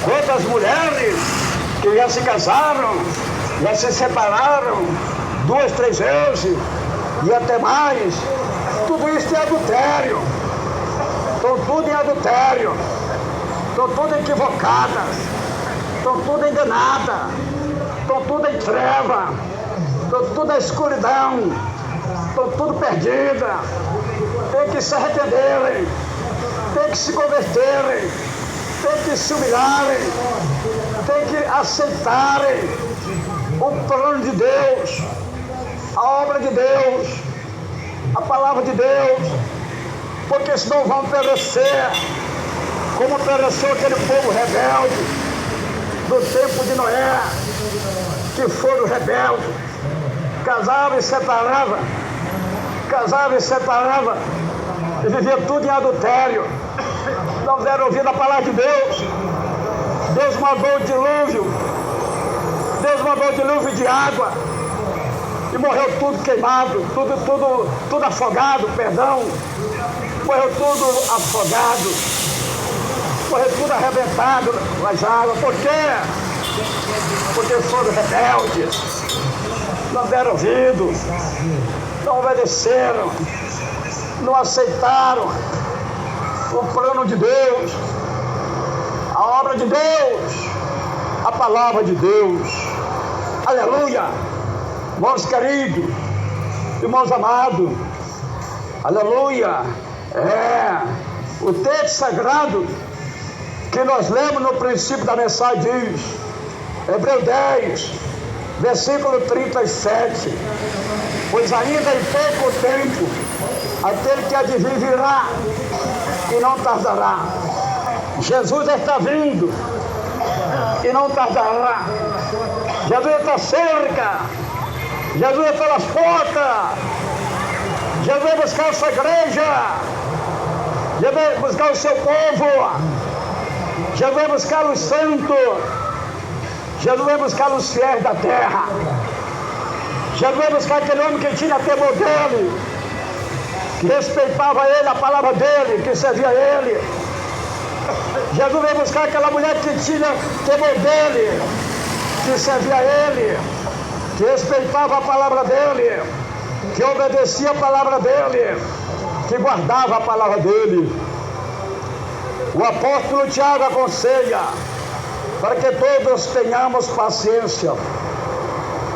Quantas mulheres que já se casaram, já se separaram 2, 3 vezes e até mais. Tudo isso é adultério. Estão tudo em adultério. Estão tudo equivocadas. Estão tudo enganadas. Estão tudo em treva. Estão tudo na escuridão. Estão tudo perdidas. Tem que se arrependerem. Tem que se converterem. Tem que se humilharem. Tem que aceitarem o plano de Deus, a obra de Deus, a palavra de Deus, porque senão vão perecer, como pereceu aquele povo rebelde do tempo de Noé, que foram rebeldes, casavam e separavam, e viviam tudo em adultério, não deram ouvido a palavra de Deus. Deus mandou o dilúvio, de água, e morreu tudo queimado, tudo afogado, morreu tudo afogado, morreu tudo arrebentado nas águas. Por quê? Porque foram rebeldes, não deram ouvido, não obedeceram, não aceitaram o plano de Deus, a obra de Deus, a palavra de Deus. Aleluia! Irmãos queridos, irmãos amados, aleluia! O texto sagrado que nós lemos no princípio da mensagem diz, Hebreus 10, versículo 37, pois ainda em pouco tempo aquele que há de vir virá e não tardará. Jesus está vindo e não tardará. Jesus está cerca, Jesus está nas portas, Jesus vai buscar a sua igreja, Jesus vai buscar o seu povo, Jesus vai buscar os santos, Jesus vai buscar os fiéis da terra, Jesus vai buscar aquele homem que tinha temor dele, que respeitava ele, a palavra dele, que servia a ele. Jesus veio buscar aquela mulher que tinha temor dele, que servia a ele, que respeitava a palavra dele, que obedecia a palavra dele, que guardava a palavra dele. O apóstolo Tiago aconselha para que todos tenhamos paciência,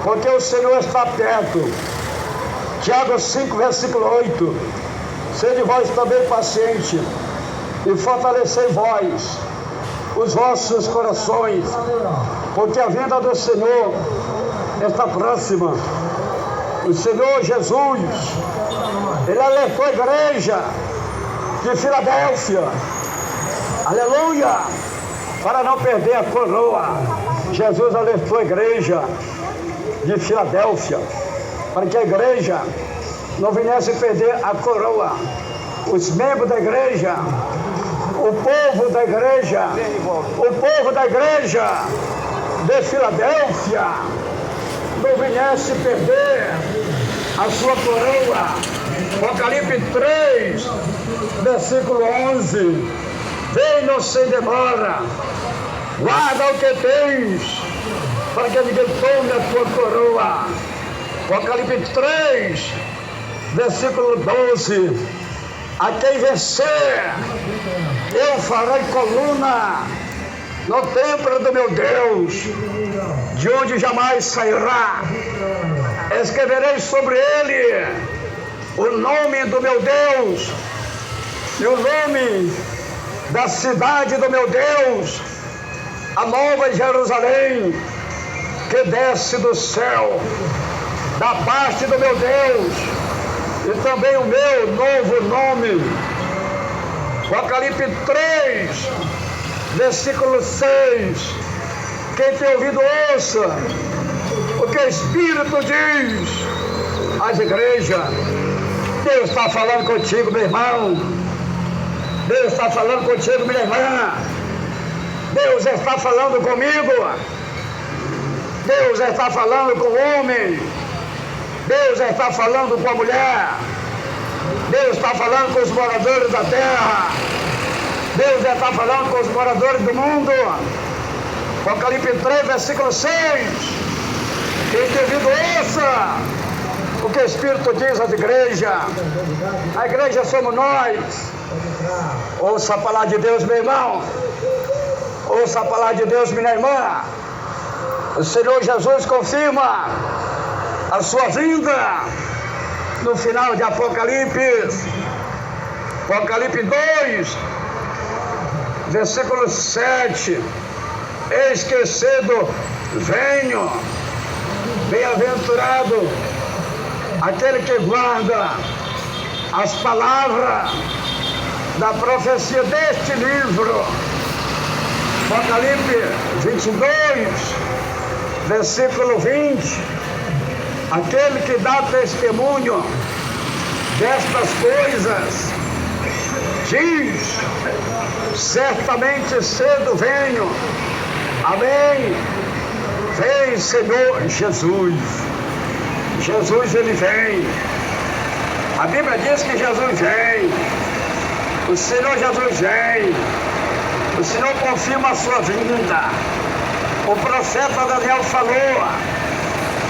porque o Senhor está perto. Tiago 5, versículo 8, sede vós também paciente, e fortalecei vós os vossos corações, porque a vinda do Senhor está próxima. O Senhor Jesus, Ele alertou a igreja de Filadélfia, aleluia, para não perder a coroa. Jesus alertou a igreja de Filadélfia, para que a igreja não viesse perder a coroa. Os membros da igreja, o povo da igreja de Filadélfia não viesse perder a sua coroa. Apocalipse 3, versículo 11, venha sem demora, guarda o que tens, para que ninguém tome a tua coroa. Apocalipse 3, versículo 12, a quem vencer, eu farei coluna no templo do meu Deus, de onde jamais sairá. Escreverei sobre ele o nome do meu Deus e o nome da cidade do meu Deus, a nova Jerusalém, que desce do céu, da parte do meu Deus, e também o meu novo nome. Apocalipse 3, versículo 6. Quem tem ouvido, ouça o que o Espírito diz às igrejas. Deus está falando contigo, meu irmão. Deus está falando contigo, minha irmã. Deus está falando comigo. Deus está falando com o homem. Deus está falando com a mulher. Deus está falando com os moradores da terra. Deus já está falando com os moradores do mundo. Apocalipse 3, versículo 6. Quem tem ouvido, ouça o que o Espírito diz às igrejas. A igreja somos nós. Ouça a palavra de Deus, meu irmão. Ouça a palavra de Deus, minha irmã. O Senhor Jesus confirma a sua vinda no final de Apocalipse. Apocalipse 2, versículo 7. Eis que cedo venho, bem-aventurado aquele que guarda as palavras da profecia deste livro. Apocalipse 22, versículo 20. Aquele que dá testemunho destas coisas diz: certamente cedo venho. Amém. Vem, Senhor Jesus. Jesus, ele vem. A Bíblia diz que Jesus vem. O Senhor Jesus vem. O Senhor confirma a sua vinda. O profeta Daniel falou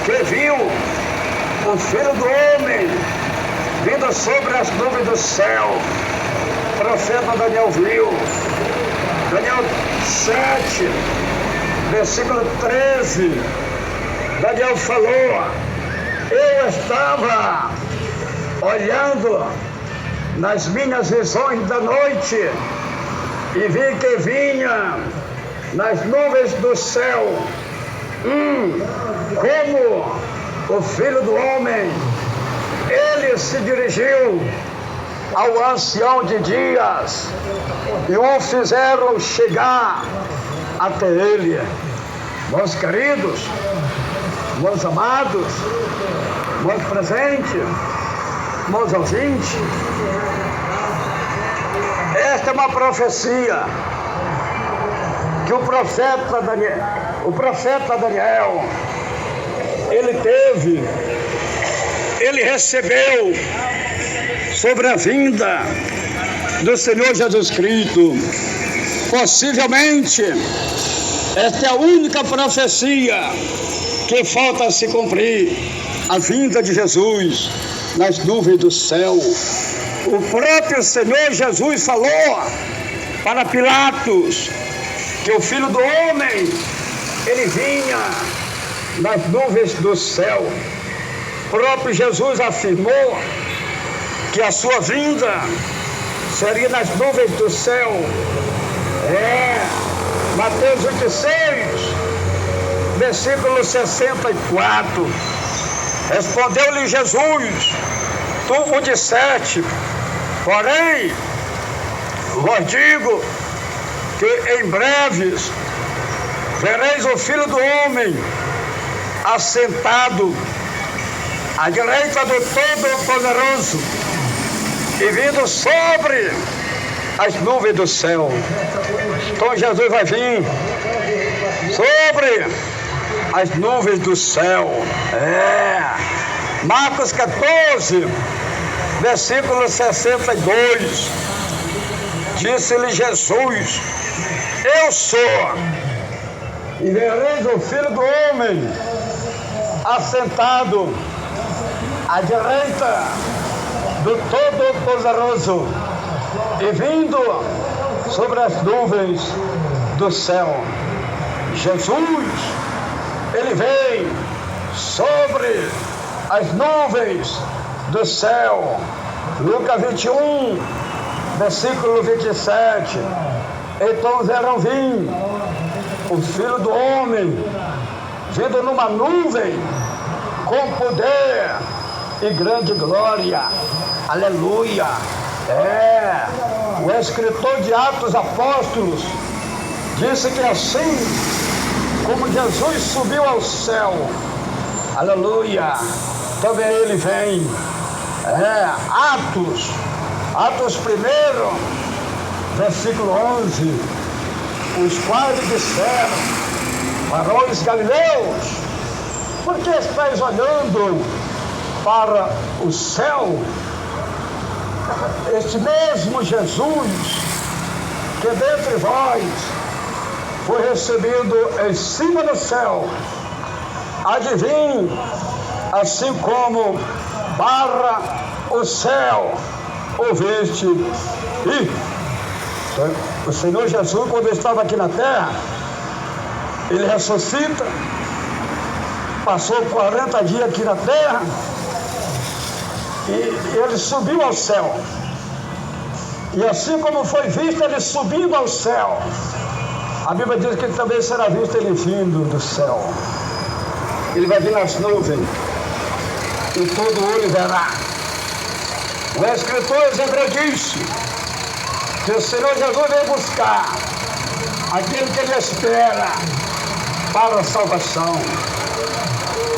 que viu o Filho do Homem vindo sobre as nuvens do céu. O profeta Daniel viu. Daniel 7, versículo 13. Daniel falou: eu estava olhando nas minhas visões da noite e vi que vinha nas nuvens do céu como o Filho do Homem. Ele se dirigiu ao ancião de dias e o fizeram chegar até ele. Meus queridos, meus amados, meus presentes, meus ouvintes, esta é uma profecia que o profeta Daniel, ele recebeu sobre a vinda do Senhor Jesus Cristo. Possivelmente, esta é a única profecia que falta se cumprir, a vinda de Jesus nas nuvens do céu. O próprio Senhor Jesus falou para Pilatos que o Filho do Homem, ele vinha nas nuvens do céu. O próprio Jesus afirmou que a sua vinda seria nas nuvens do céu. Mateus 26, versículo 64. Respondeu-lhe Jesus: tu o disseste, porém vos digo que em breves vereis o Filho do Homem assentado à direita do Todo-Poderoso e vindo sobre as nuvens do céu. Então Jesus vai vir sobre as nuvens do céu. Marcos 14, versículo 62. Disse-lhe Jesus: eu sou, e vereis o Filho do Homem assentado à direita do Todo-Poderoso e vindo sobre as nuvens do céu. Jesus, ele vem sobre as nuvens do céu. Lucas 21, versículo 27. Então verão vir o Filho do Homem vindo numa nuvem com poder e grande glória. Aleluia. O escritor de Atos Apóstolos disse que assim como Jesus subiu ao céu, aleluia, também ele vem. Atos 1, versículo 11. Os quais disseram: varões galileus, por que estáis olhando para o céu? Este mesmo Jesus que dentre vós foi recebido em cima do céu, adivinhe, assim como barra o céu, ouviste e o Senhor Jesus, quando estava aqui na terra, ele ressuscita, passou 40 dias aqui na terra e ele subiu ao céu. E assim como foi visto ele subindo ao céu, a Bíblia diz que também será visto ele vindo do céu. Ele vai vir nas nuvens e todo olho verá. O escritor Ezequiel disse que o Senhor Jesus veio buscar aquele que ele espera para a salvação.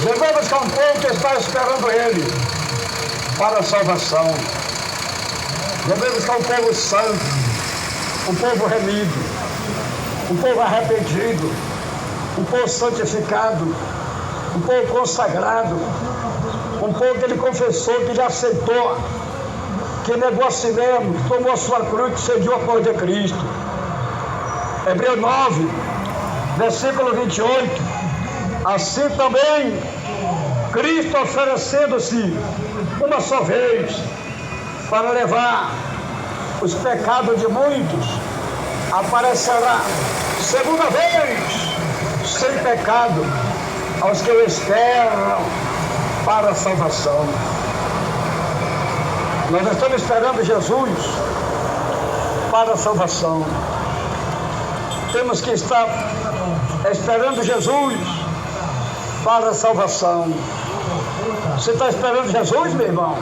Jesus vai buscar um povo que está esperando ele para a salvação. Jesus vai buscar um povo santo, um povo remido, um povo arrependido, um povo santificado, um povo consagrado, um povo que ele confessou, que já aceitou, que negou a si mesmo, tomou a sua cruz, que seguiu a paz de Cristo. Hebreus 9, versículo 28. Assim também, Cristo oferecendo-se uma só vez para levar os pecados de muitos, aparecerá segunda vez sem pecado aos que o esperam para a salvação. Nós estamos esperando Jesus para a salvação. Temos que estar esperando Jesus para a salvação. Você está esperando Jesus, meu irmão?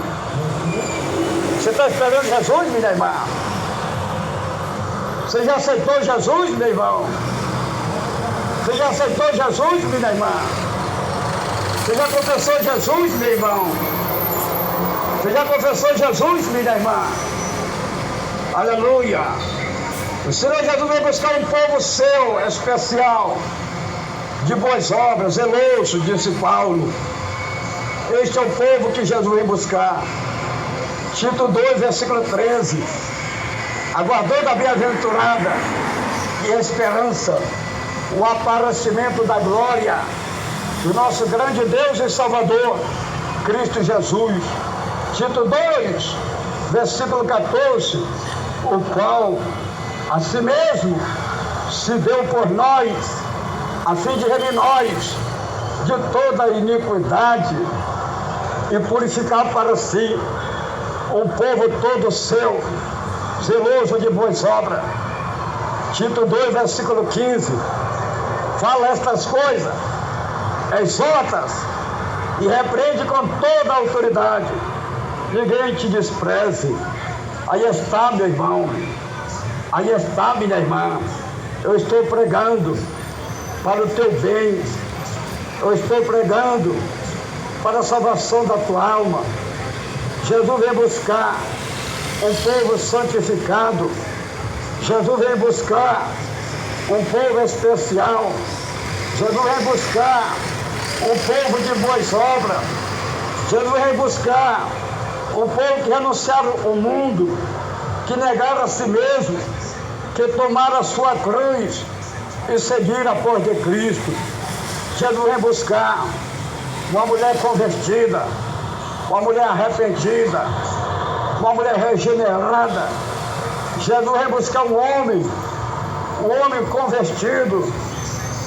Você está esperando Jesus, minha irmã? Você já aceitou Jesus, meu irmão? Você já aceitou Jesus, minha irmã? Você já confessou Jesus, meu irmão? Você já confessou Jesus, minha irmã? Aleluia! O Senhor Jesus veio buscar um povo seu, especial, de boas obras, zeloso, disse Paulo. Este é o povo que Jesus veio buscar. Tito 2, versículo 13. Aguardando a bem-aventurada e a esperança, o aparecimento da glória do nosso grande Deus e Salvador, Cristo Jesus. Tito 2, versículo 14, o qual a si mesmo se deu por nós, a fim de remir nós de toda iniquidade e purificar para si um povo todo seu, zeloso de boas obras. Tito 2, versículo 15, fala estas coisas, exorta-as e repreende com toda a autoridade. Ninguém te despreze. Aí está, meu irmão. Aí está, minha irmã. Eu estou pregando para o teu bem. Eu estou pregando para a salvação da tua alma. Jesus veio buscar um povo santificado. Jesus veio buscar um povo especial. Jesus veio buscar um povo de boas obras. Jesus veio buscar um povo que renunciaram o mundo, que negaram a si mesmo, que tomaram a sua cruz e seguiram a pós de Cristo. Jesus veio buscar uma mulher convertida, uma mulher arrependida, uma mulher regenerada. Jesus veio buscar um homem convertido,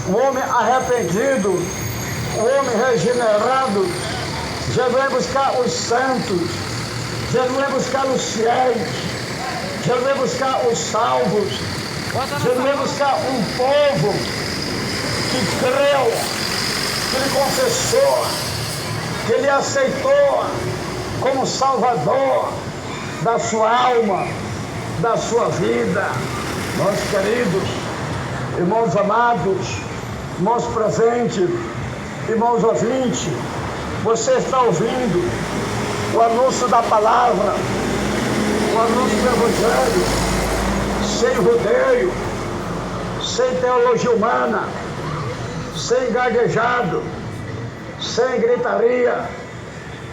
um homem arrependido, um homem regenerado. Jesus veio buscar os santos, Jesus veio buscar os fiéis, Jesus veio buscar os salvos, Jesus veio buscar um povo que creu, que ele confessou, que ele aceitou como Salvador da sua alma, da sua vida. Meus queridos, irmãos amados, irmãos presentes, irmãos ouvintes, você está ouvindo o anúncio da palavra, o anúncio do Evangelho, sem rodeio, sem teologia humana, sem gaguejado, sem gritaria,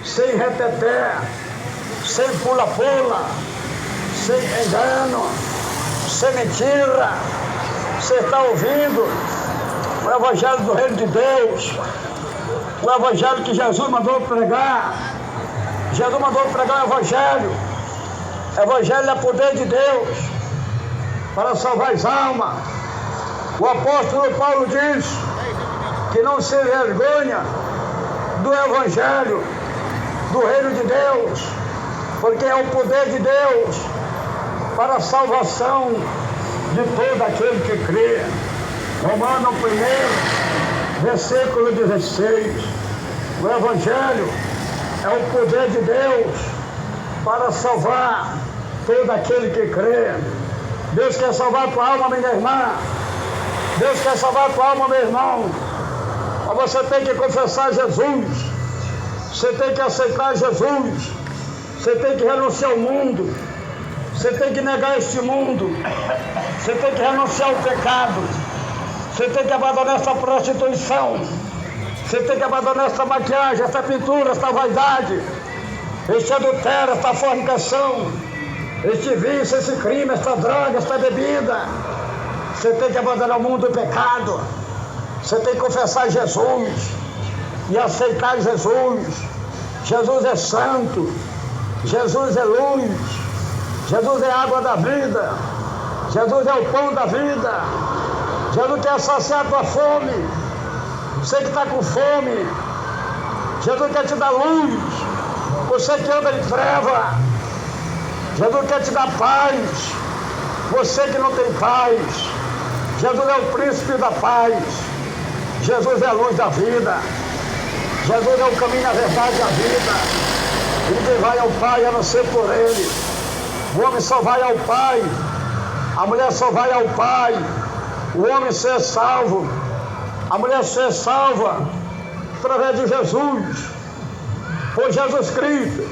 sem reteté, sem pula-pula, sem engano, sem mentira. Você está ouvindo o Evangelho do Reino de Deus, o Evangelho que Jesus mandou pregar. Jesus mandou pregar o Evangelho. Evangelho é poder de Deus para salvar as almas. O apóstolo Paulo diz que não se vergonha do Evangelho do Reino de Deus, porque é o poder de Deus para a salvação de todo aquele que crê. Romanos 1, versículo 16. O Evangelho é o poder de Deus para salvar todo aquele que crê. Deus quer salvar a tua alma, minha irmã. Deus quer salvar a tua alma, meu irmão. Mas você tem que confessar Jesus. Você tem que aceitar Jesus. Você tem que renunciar ao mundo. Você tem que negar este mundo. Você tem que renunciar ao pecado. Você tem que abandonar essa prostituição. Você tem que abandonar essa maquiagem, essa pintura, essa vaidade, este adultério, essa fornicação, este vício, esse crime, essa droga, essa bebida. Você tem que abandonar o mundo do pecado. Você tem que confessar Jesus e aceitar Jesus. Jesus é santo. Jesus é luz. Jesus é água da vida. Jesus é o pão da vida. Jesus quer saciar a tua fome. Você que está com fome, Jesus quer te dar luz. Você que anda em treva, Jesus quer te dar paz. Você que não tem paz, Jesus é o príncipe da paz. Jesus é a luz da vida. Jesus é o caminho, a verdade e a vida. Ninguém vai ao Pai a não ser por Ele. O homem só vai ao Pai, a mulher só vai ao Pai. O homem ser salvo, a mulher ser salva através de Jesus. Foi Jesus Cristo.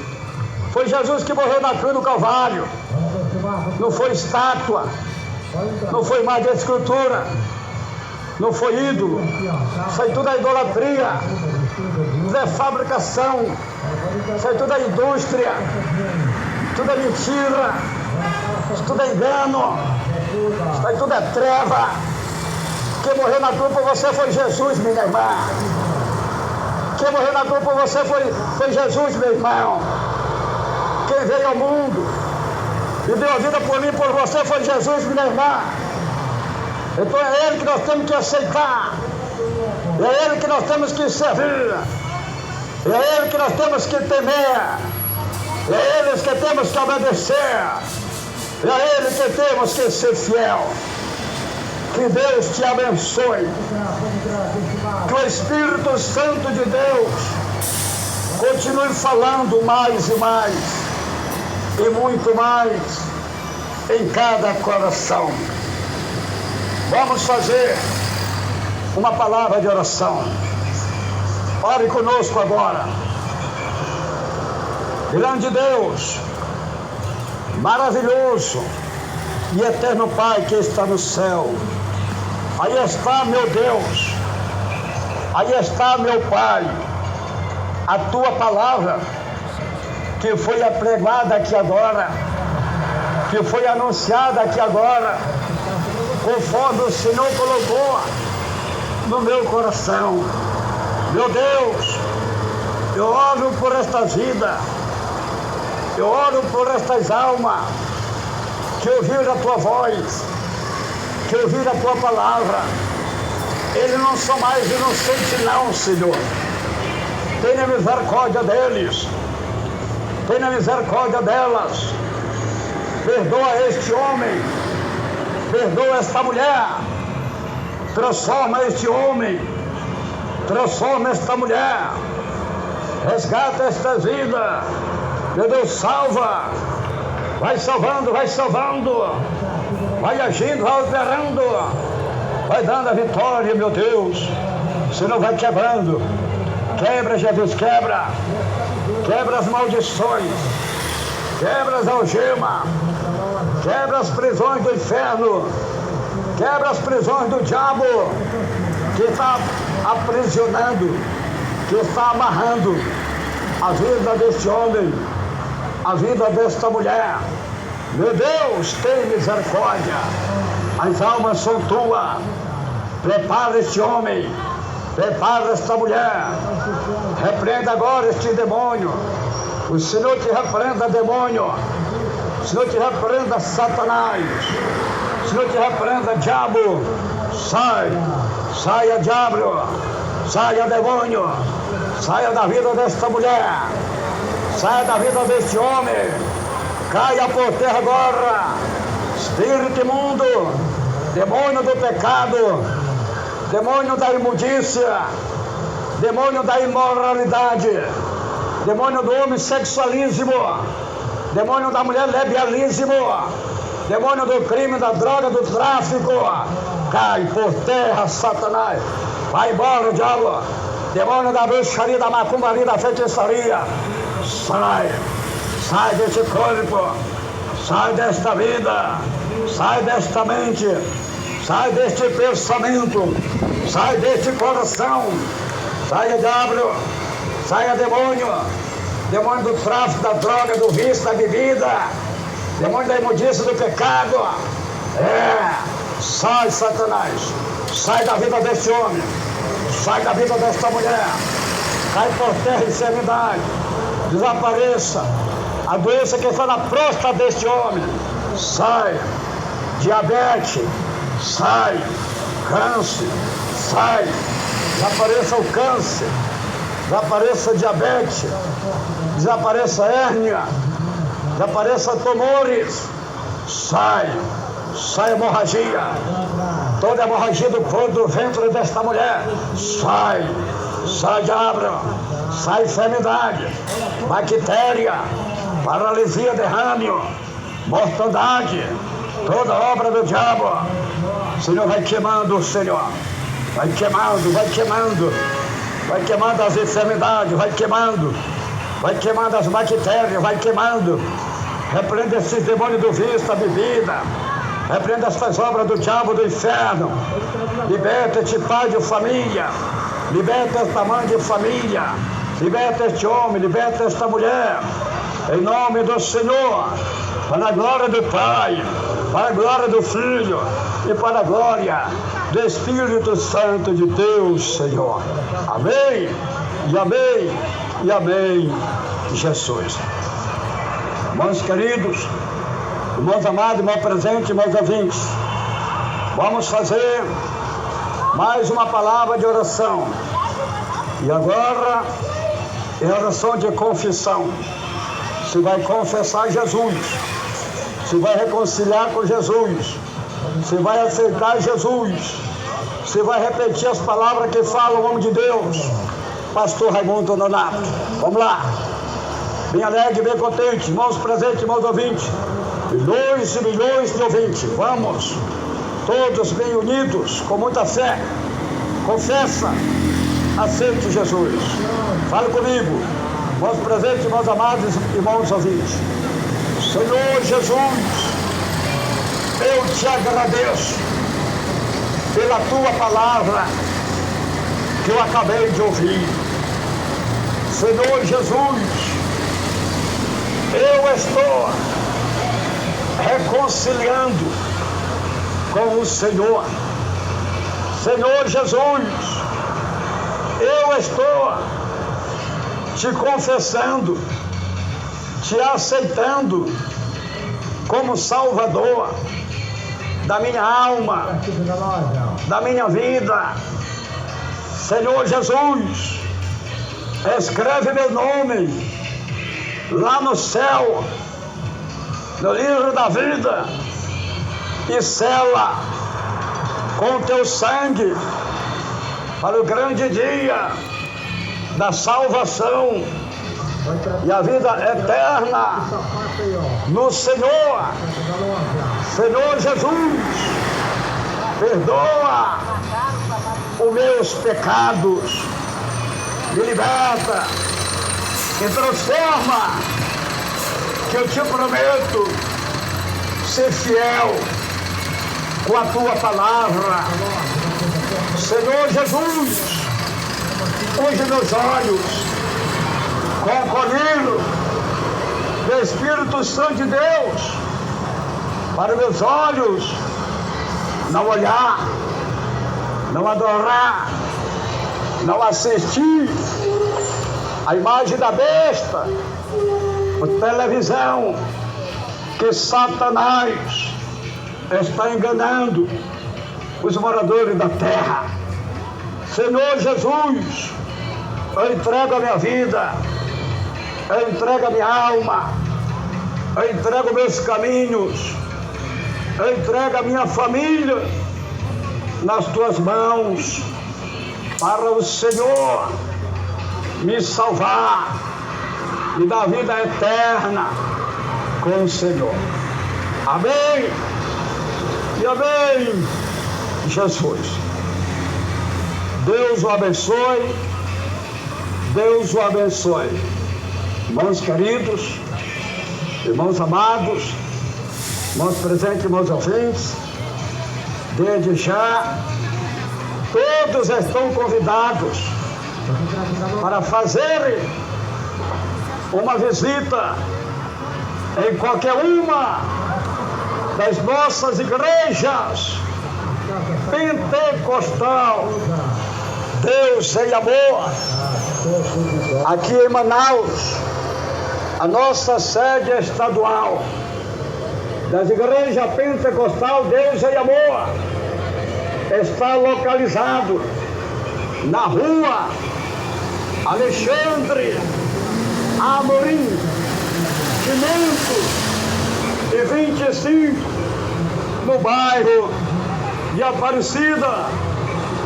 Foi Jesus que morreu na cruz do Calvário. Não foi estátua. Não foi mais de escultura. Não foi ídolo. Isso aí tudo é idolatria. Tudo é fabricação. Isso aí tudo é indústria. Tudo é mentira. Isso tudo é engano. Isso aí tudo é treva. Quem morreu na cruz por você foi Jesus, minha irmã. Quem morreu na cruz por você foi Jesus, meu irmão. Quem veio ao mundo e deu a vida por mim e por você foi Jesus, minha irmã. Então é Ele que nós temos que aceitar. É Ele que nós temos que servir. É Ele que nós temos que temer. É Ele que temos que obedecer. É Ele que temos que ser fiel. Que Deus te abençoe. Que o Espírito Santo de Deus continue falando mais e mais, e muito mais, em cada coração. Vamos fazer uma palavra de oração. Ore conosco agora. Grande Deus, maravilhoso e eterno Pai que está no céu. Aí está, meu Deus, aí está, meu Pai, a tua palavra que foi pregada aqui agora, que foi anunciada aqui agora, conforme o Senhor colocou no meu coração. Meu Deus, eu oro por esta vida, eu oro por estas almas que ouviram a tua voz, que ouviram a tua palavra. Eles não são mais inocentes não, Senhor. Tenha misericórdia deles, tenha misericórdia delas. Perdoa este homem, perdoa esta mulher, transforma este homem, transforma esta mulher, resgata esta vida. Meu Deus, salva, vai salvando, vai agindo, vai operando, vai dando a vitória, meu Deus. Senão vai quebrando. Quebra, Jesus, quebra as maldições, quebra as algemas, quebra as prisões do inferno, quebra as prisões do diabo que está aprisionando, que está amarrando a vida deste homem, a vida desta mulher. Meu Deus, tem misericórdia. As almas são tuas. Prepara este homem. Prepara esta mulher. Repreenda agora este demônio. O Senhor te repreenda, demônio. O Senhor te repreenda, Satanás. O Senhor te repreenda, diabo. Sai. Saia, diabo. Saia, demônio. Saia da vida desta mulher. Saia da vida deste homem. Caia por terra agora. Espírito imundo. Demônio do pecado. Demônio da imundícia. Demônio da imoralidade. Demônio do homossexualismo. Demônio da mulher lesbianismo. Demônio do crime, da droga, do tráfico. Cai por terra, Satanás. Vai embora, diabo. Demônio da bruxaria, da macumbaria, da feitiçaria. Sai. Sai deste corpo. Sai desta vida. Sai desta mente. Sai deste pensamento. Sai deste coração. Saia, diabo. Saia, demônio. Demônio do tráfico, da droga, do vício, da bebida. Demônio da imundícia, do pecado. Sai, Satanás. Sai da vida deste homem. Sai da vida desta mulher. Cai por terra enfermidade. Desapareça. A doença que está na próstata deste homem. Sai. Diabetes. Sai. Câncer. Sai. Desapareça o câncer. Desapareça diabetes. Desapareça hérnia. Desapareça tumores. Sai. Sai hemorragia. Toda hemorragia do ventre desta mulher. Sai. Sai, diabo. Sai enfermidade. Bactéria. Paralisia, derrame. Mortandade. Toda obra do diabo. O Senhor vai queimando, Senhor. Vai queimando, vai queimando. Vai queimando as enfermidades, vai queimando. Vai queimando as bactérias, vai queimando. Repreenda esses demônios do vício, da bebida. Repreenda estas obras do diabo, do inferno. Liberta este pai de família. Liberta esta mãe de família. Liberta este homem, liberta esta mulher. Em nome do Senhor. Para a glória do Pai. Para a glória do Filho. E para a glória do Espírito Santo de Deus, Senhor. Amém. E amém. E amém. Jesus. Irmãos queridos, irmãos amados, irmãos presentes, irmãos ouvintes, vamos fazer mais uma palavra de oração. E agora é oração de confissão. Você vai confessar Jesus. Você vai reconciliar com Jesus. Você vai aceitar Jesus. Você vai repetir as palavras que fala o homem de Deus, Pastor Raimundo Nonato. Vamos lá. Bem alegre, bem contente, irmãos presentes, irmãos ouvintes, milhões e milhões de ouvintes. Vamos, todos bem unidos, com muita fé. Confessa, aceite Jesus. Fale comigo, irmãos presentes, irmãos amados, irmãos ouvintes. Senhor Jesus, eu te agradeço pela tua palavra que eu acabei de ouvir. Senhor Jesus, eu estou reconciliando com o Senhor. Senhor Jesus, eu estou te confessando, te aceitando como Salvador da minha alma, da minha vida. Senhor Jesus, escreve meu nome lá no céu, no livro da vida, e sela com teu sangue para o grande dia da salvação e a vida eterna no Senhor. Senhor Jesus, perdoa os meus pecados, me liberta, me transforma, que eu te prometo ser fiel com a tua palavra. Senhor Jesus, unge meus olhos com colírio, Espírito Santo de Deus, para meus olhos não olhar, não adorar, não assistir a imagem da besta, a televisão, que Satanás está enganando os moradores da terra. Senhor Jesus, eu entrego a minha vida, eu entrego a minha alma, eu entrego meus caminhos, eu entrego a minha família nas tuas mãos, para o Senhor me salvar, me dar vida eterna com o Senhor. Amém e amém, Jesus. Deus o abençoe, Deus o abençoe. Irmãos queridos, irmãos amados, irmãos presentes, irmãos ouvintes, desde já, todos estão convidados para fazerem uma visita em qualquer uma das nossas igrejas pentecostal, Deus em amor, aqui em Manaus, a nossa sede estadual das igrejas pentecostal Deus em amor está localizado na rua Alexandre Amorim 525, no bairro de Aparecida,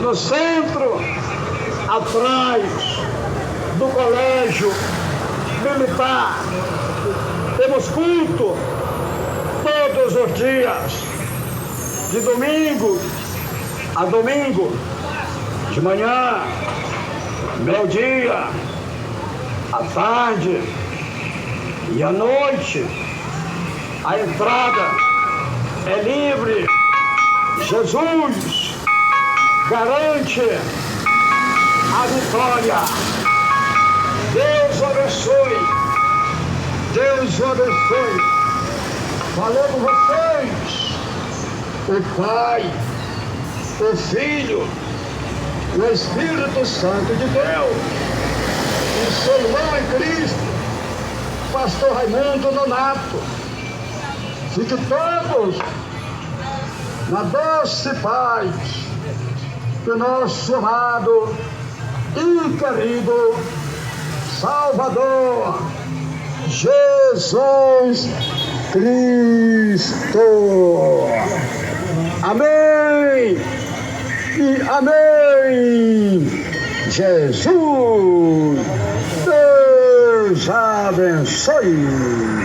no centro, atrás do colégio militar. Temos culto todos os dias, de domingo a domingo, de manhã, meio-dia, à tarde e à noite. A entrada é livre. Jesus garante a vitória. Deus abençoe. Deus abençoe. Falei com vocês, o Pai, o Filho, o Espírito Santo de Deus, o seu irmão em Cristo, pastor Raimundo Nonato. Fiquem todos na doce paz do nosso amado e querido Salvador Jesus Cristo. Amém e amém. Jesus, Deus abençoe.